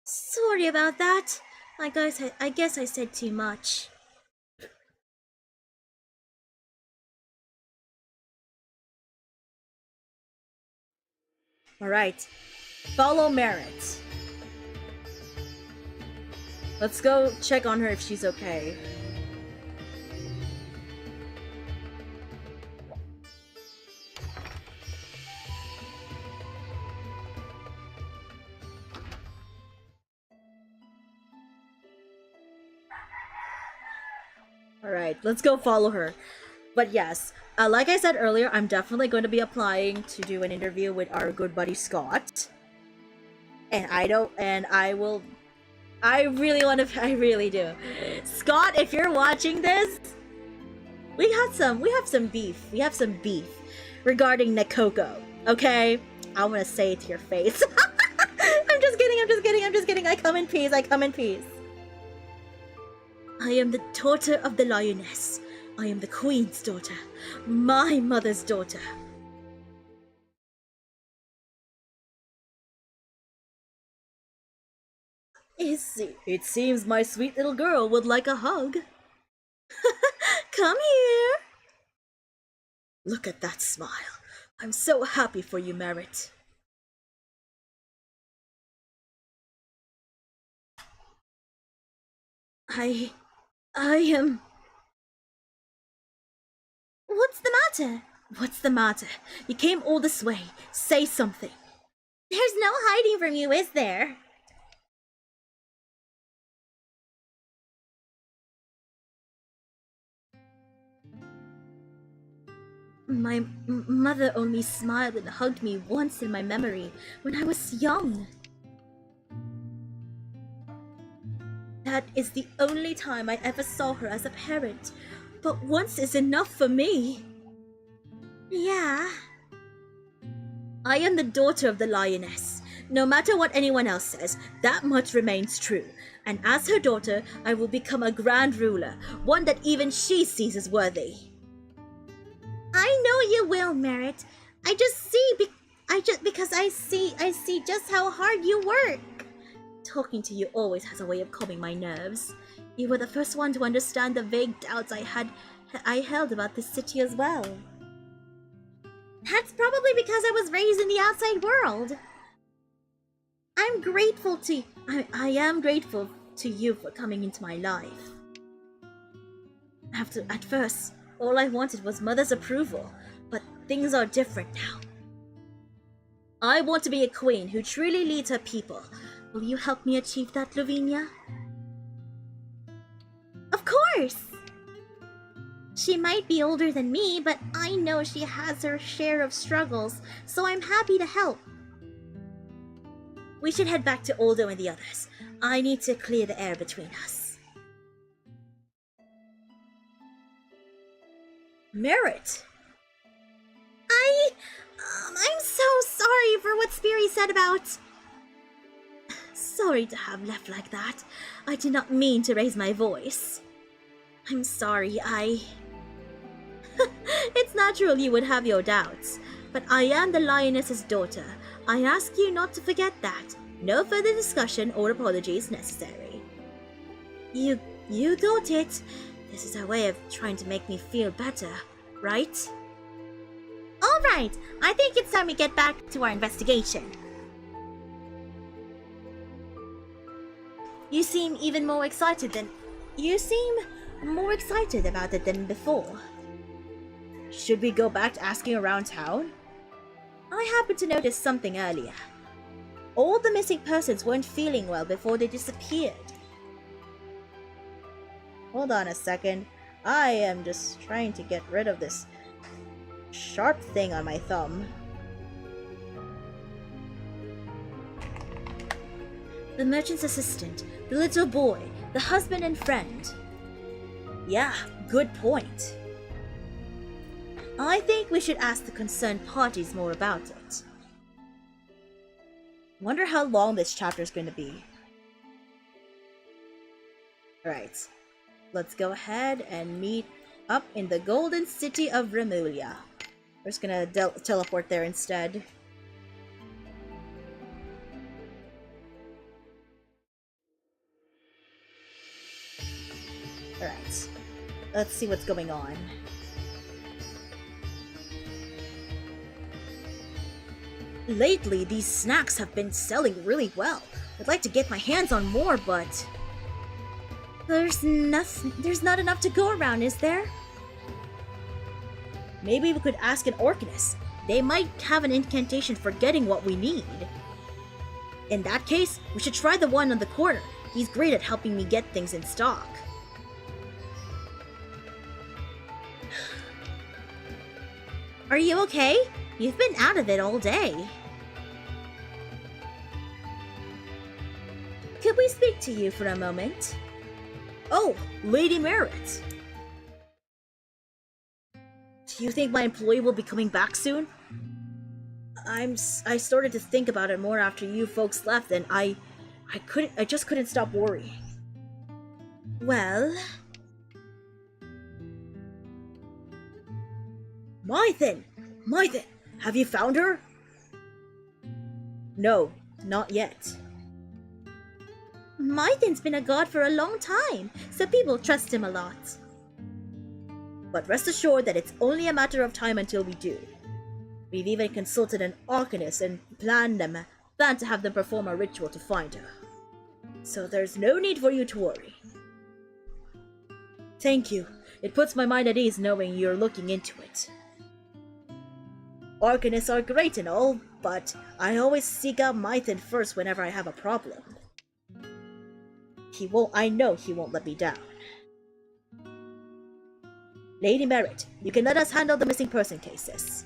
Sorry about that. I guess I said too much. Alright. Follow Merit. Let's go check on her if she's okay. Alright, let's go follow her. But yes, Like I said earlier, I'm definitely going to be applying to do an interview with our good buddy Scott. And I really want to, I really do. Scott, if you're watching this, we have some beef. We have some beef regarding Nekoko, okay? I want to say it to your face. I'm just kidding. I come in peace. I am the daughter of the lioness. I am the queen's daughter. My mother's daughter. It seems my sweet little girl would like a hug. Come here. Look at that smile. I'm so happy for you, Merit. I am... What's the matter? You came all this way. Say something. There's no hiding from you, is there? My mother only smiled and hugged me once in my memory when I was young. That is the only time I ever saw her as a parent, but once is enough for me. Yeah. I am the daughter of the lioness. No matter what anyone else says, that much remains true. And as her daughter, I will become a grand ruler, one that even she sees as worthy. I know you will, Merit. Because I see just how hard you work. Talking to you always has a way of calming my nerves. You were the first one to understand the vague doubts I held about this city as well. That's probably because I was raised in the outside world. I am grateful to you for coming into my life. At first, all I wanted was Mother's approval, but things are different now. I want to be a queen who truly leads her people. Will you help me achieve that, Lavinia? Of course! She might be older than me, but I know she has her share of struggles, so I'm happy to help. We should head back to Aldo and the others. I need to clear the air between us. Merit! I'm so sorry for what Spiri said about... Sorry to have left like that. I did not mean to raise my voice. I'm sorry, It's natural you would have your doubts, but I am the lioness's daughter. I ask you not to forget that. No further discussion or apologies necessary. You got it. This is her way of trying to make me feel better, right? Alright, I think it's time we get back to our investigation. You seem more excited about it than before. Should we go back to asking around town? I happened to notice something earlier. All the missing persons weren't feeling well before they disappeared. Hold on a second. I am just trying to get rid of this sharp thing on my thumb. The merchant's assistant, the little boy, the husband and friend. Yeah, good point. I think we should ask the concerned parties more about it. Wonder how long this chapter is going to be. Alright, let's go ahead and meet up in the golden city of Remulia. We're just gonna teleport there instead. Alright, let's see what's going on. Lately, these snacks have been selling really well. I'd like to get my hands on more, but... There's not enough to go around, is there? Maybe we could ask an Orcanus. They might have an incantation for getting what we need. In that case, we should try the one on the corner. He's great at helping me get things in stock. Are you okay? You've been out of it all day. Could we speak to you for a moment? Oh, Lady Merit! Do you think my employee will be coming back soon? I started to think about it more after you folks left, and I just couldn't stop worrying. Well... Mythen! Mythen! Have you found her? No, not yet. Mythen's been a god for a long time, so people trust him a lot. But rest assured that it's only a matter of time until we do. We've even consulted an arcanist and planned to have them perform a ritual to find her. So there's no need for you to worry. Thank you. It puts my mind at ease knowing you're looking into it. Arcanists are great and all, but I always seek out Mythen first whenever I have a problem. I know he won't let me down. Lady Merit, you can let us handle the missing person cases.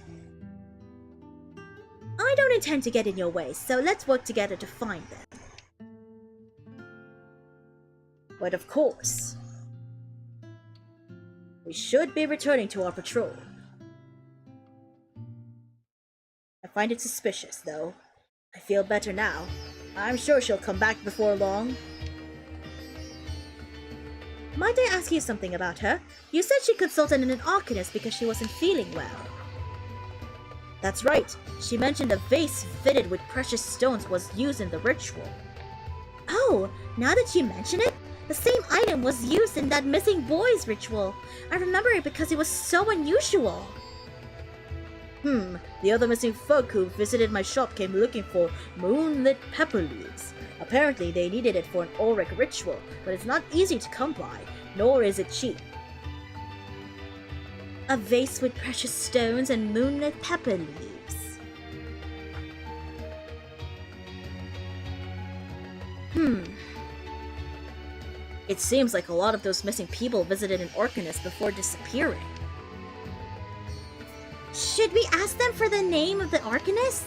I don't intend to get in your way, so let's work together to find them. But of course, we should be returning to our patrol. I find it suspicious, though. I feel better now. I'm sure she'll come back before long. Might I ask you something about her? You said she consulted an arcanist because she wasn't feeling well. That's right. She mentioned a vase fitted with precious stones was used in the ritual. Oh, now that you mention it, the same item was used in that missing boy's ritual. I remember it because it was so unusual. The other missing folk who visited my shop came looking for moonlit pepper leaves. Apparently they needed it for an auric ritual, but it's not easy to come by, nor is it cheap. A vase with precious stones and moonlit pepper leaves. It seems like a lot of those missing people visited an arcanist before disappearing. Should we ask them for the name of the arcanist?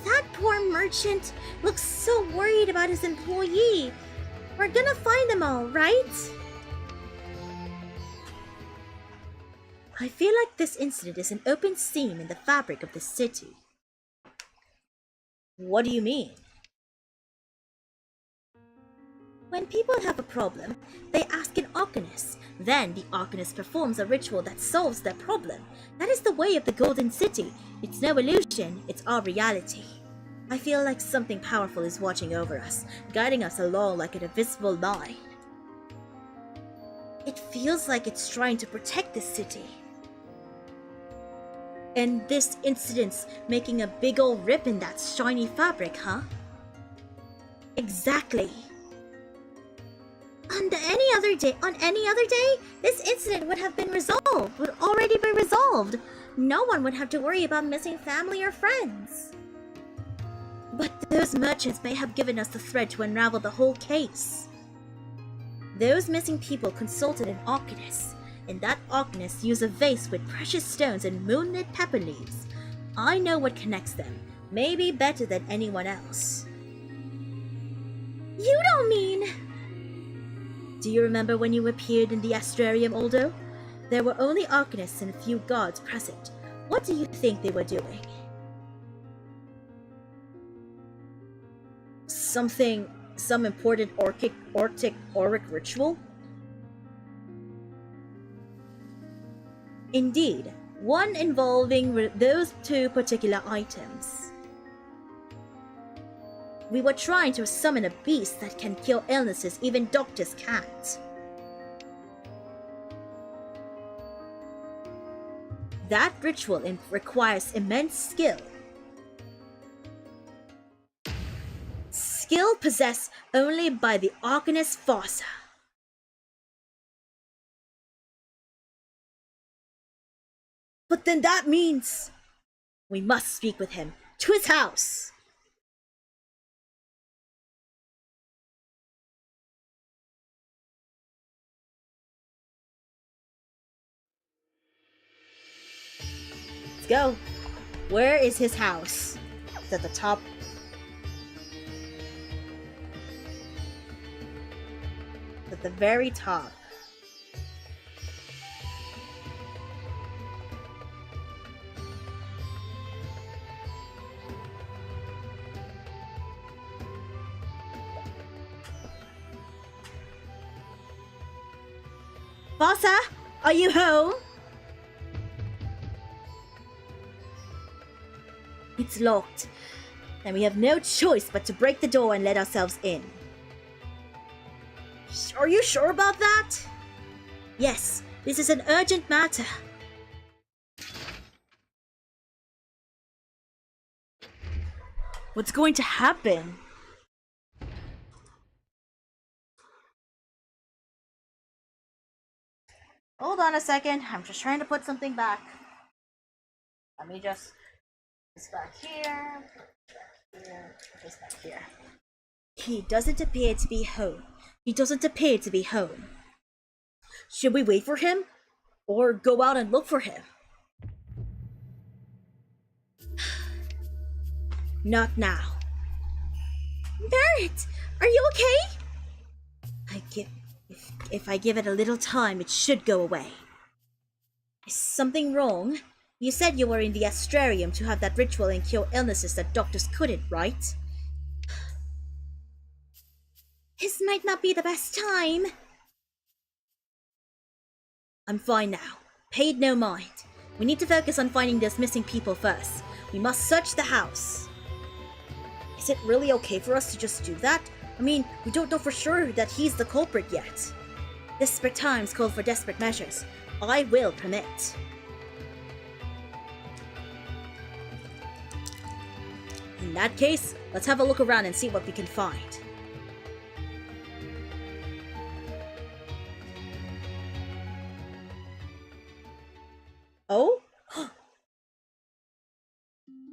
That poor merchant looks so worried about his employee. We're gonna find them all, right? I feel like this incident is an open seam in the fabric of the city. What do you mean? When people have a problem, they ask an arcanist. Then the arcanist performs a ritual that solves their problem. That is the way of the Golden City. It's no illusion, it's our reality. I feel like something powerful is watching over us, guiding us along like an invisible line. It feels like it's trying to protect this city. And this incident's making a big old rip in that shiny fabric, huh? Exactly. On any other day, this incident would already be resolved. No one would have to worry about missing family or friends. But those merchants may have given us the thread to unravel the whole case. Those missing people consulted an arcanist, and that arcanist used a vase with precious stones and moonlit pepper leaves. I know what connects them, maybe better than anyone else. You don't mean... Do you remember when you appeared in the Astrarium, Aldo? There were only arcanists and a few guards present. What do you think they were doing? Some important auric ritual? Indeed, one involving those two particular items. We were trying to summon a beast that can cure illnesses even doctors can't. That ritual requires immense skill. Skill possessed only by the Arcanist Fossa. But then that means we must speak with him. To his house! go. Where is his house? It's at the top. At the very top. Vasa, are you home? It's locked, and we have no choice but to break the door and let ourselves in. Are you sure about that? Yes, this is an urgent matter. What's going to happen? Hold on a second, I'm just trying to put something back. Let me just... It's back here, it's back here. He doesn't appear to be home. Should we wait for him? Or go out and look for him? Not now. Barrett, are you okay? If I give it a little time, it should go away. Is something wrong? You said you were in the astrarium to have that ritual and cure illnesses that doctors couldn't, right? This might not be the best time. I'm fine now. Paid no mind. We need to focus on finding those missing people first. We must search the house. Is it really okay for us to just do that? I mean, we don't know for sure that he's the culprit yet. Desperate times call for desperate measures. I will permit. In that case, let's have a look around and see what we can find. Oh?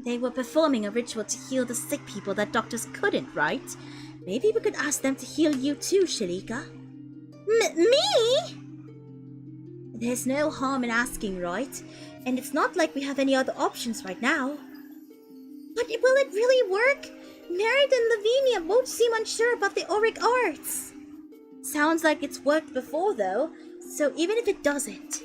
They were performing a ritual to heal the sick people that doctors couldn't, right? Maybe we could ask them to heal you too, Shalika. Me? There's no harm in asking, right? And it's not like we have any other options right now. But will it really work? Merritt and Lavinia both seem unsure about the auric arts. Sounds like it's worked before, though, so even if it doesn't...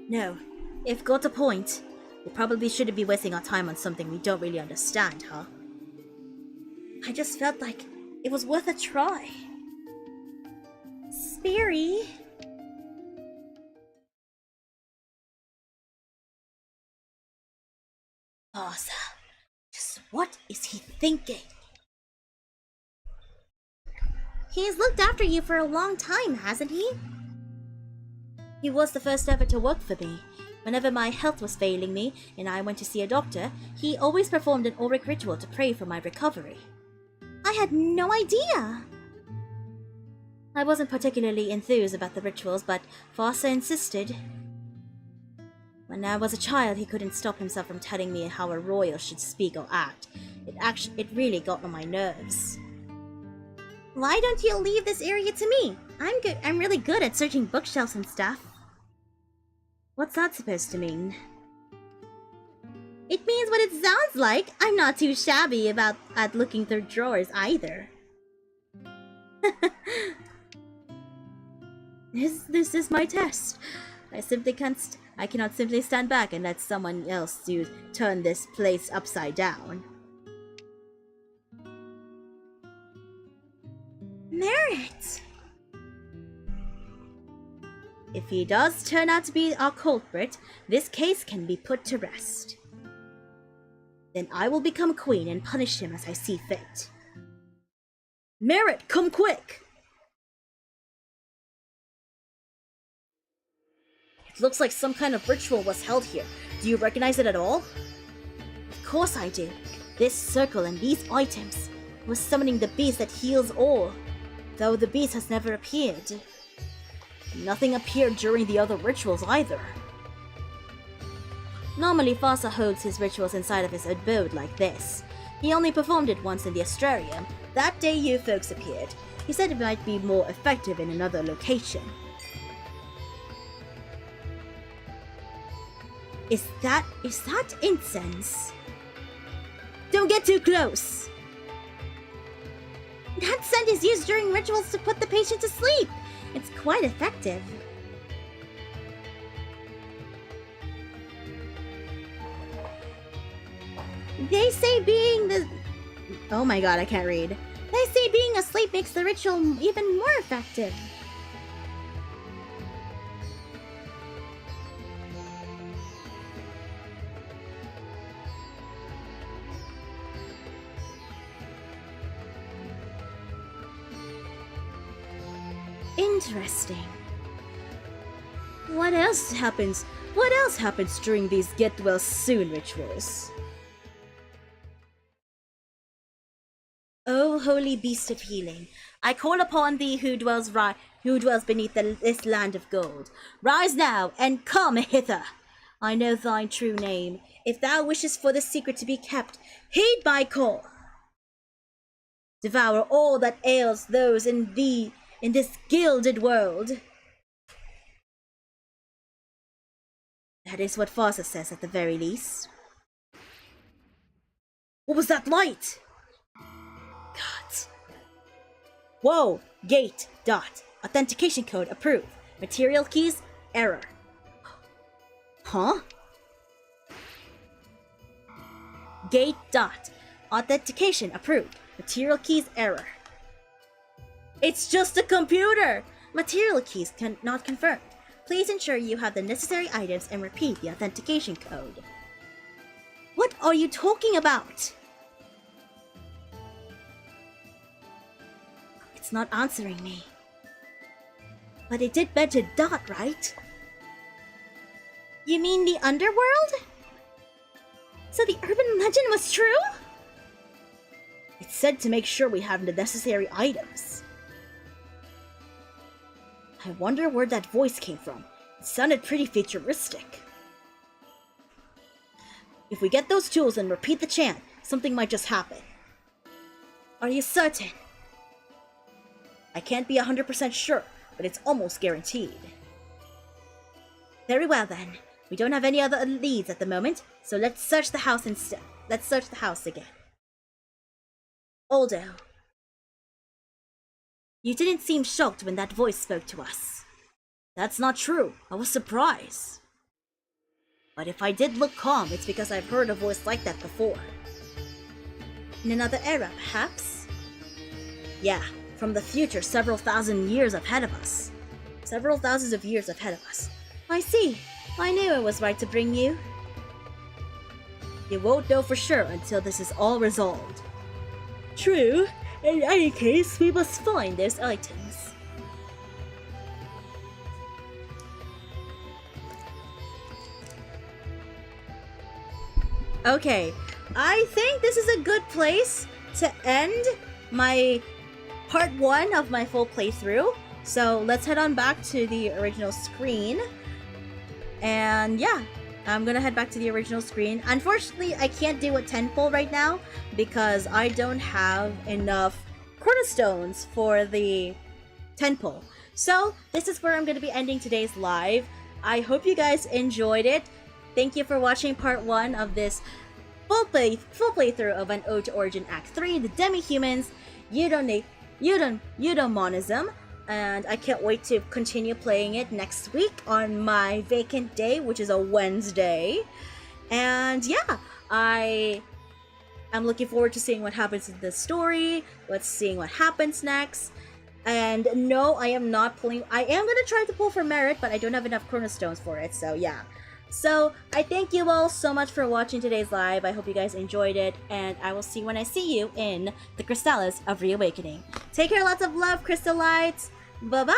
No, if got a point, we probably shouldn't be wasting our time on something we don't really understand, huh? I just felt like it was worth a try. Spiri? Asa, just what is he thinking? He's looked after you for a long time, hasn't he? He was the first ever to work for me. Whenever my health was failing me and I went to see a doctor, he always performed an auric ritual to pray for my recovery. I had no idea. I wasn't particularly enthused about the rituals, but Vasa insisted. When I was a child, he couldn't stop himself from telling me how a royal should speak or act. It really got on my nerves. Why don't you leave this area to me? I'm really good at searching bookshelves and stuff. What's that supposed to mean? It means what it sounds like. I'm not too shabby at looking through drawers either. This is my test. I cannot simply stand back and let someone else turn this place upside down. Merritt! If he does turn out to be our culprit, this case can be put to rest. Then I will become queen and punish him as I see fit. Merritt, come quick! It looks like some kind of ritual was held here. Do you recognize it at all? Of course I do. This circle and these items was summoning the beast that heals all, though the beast has never appeared. Nothing appeared during the other rituals either. Normally Vasa holds his rituals inside of his abode like this. He only performed it once in the astrarium. That day you folks appeared. He said it might be more effective in another location. Is that incense? Don't get too close! That scent is used during rituals to put the patient to sleep. It's quite effective. They say being the... Oh my god, I can't read. They say being asleep makes the ritual even more effective. Interesting. What else happens? What else happens during these get well soon rituals? O holy beast of healing, I call upon thee who dwells beneath this land of gold. Rise now and come hither. I know thine true name. If thou wishest for this secret to be kept, heed my call. Devour all that ails those in this gilded world. That is what Farsa says at the very least. What was that light? God. Whoa! Gate. Dot. Authentication code approved. Material keys. Error. Huh? Gate. Dot. Authentication approved. Material keys. Error. It's just a computer! Material keys not confirmed. Please ensure you have the necessary items and repeat the authentication code. What are you talking about? It's not answering me. But it did mention Dot, right? You mean the underworld? So the urban legend was true? It's said to make sure we have the necessary items. I wonder where that voice came from. It sounded pretty futuristic. If we get those tools and repeat the chant, something might just happen. Are you certain? I can't be 100% sure, but it's almost guaranteed. Very well then. We don't have any other leads at the moment, so let's search the house instead. Let's search the house again. Aldo. You didn't seem shocked when that voice spoke to us. That's not true. I was surprised. But if I did look calm, it's because I've heard a voice like that before. In another era, perhaps? Yeah, from the future several thousand years ahead of us. Several thousands of years ahead of us. I see. I knew it was right to bring you. You won't know for sure until this is all resolved. True. In any case, we must find those items. Okay, I think this is a good place to end my part 1 of my full playthrough. So let's head on back to the original screen. And yeah, I'm gonna head back to the original screen. Unfortunately, I can't do a 10-pull right now because I don't have enough cornerstones for the 10-pull. So this is where I'm gonna be ending today's live. I hope you guys enjoyed it. Thank you for watching part 1 of this full playthrough of An Ode to Origin Act 3, the Demi-Humans, Eudaemonism. And I can't wait to continue playing it next week on my vacant day, which is a Wednesday. And yeah, I'm looking forward to seeing what happens in the story, seeing what happens next. And no, I am not pulling. I am going to try to pull for merit, but I don't have enough chronostones for it, so yeah. So I thank you all so much for watching today's live. I hope you guys enjoyed it, and I will see you when I see you in the Crystalites of Reawakening. Take care, lots of love, Crystalites. Bye-bye!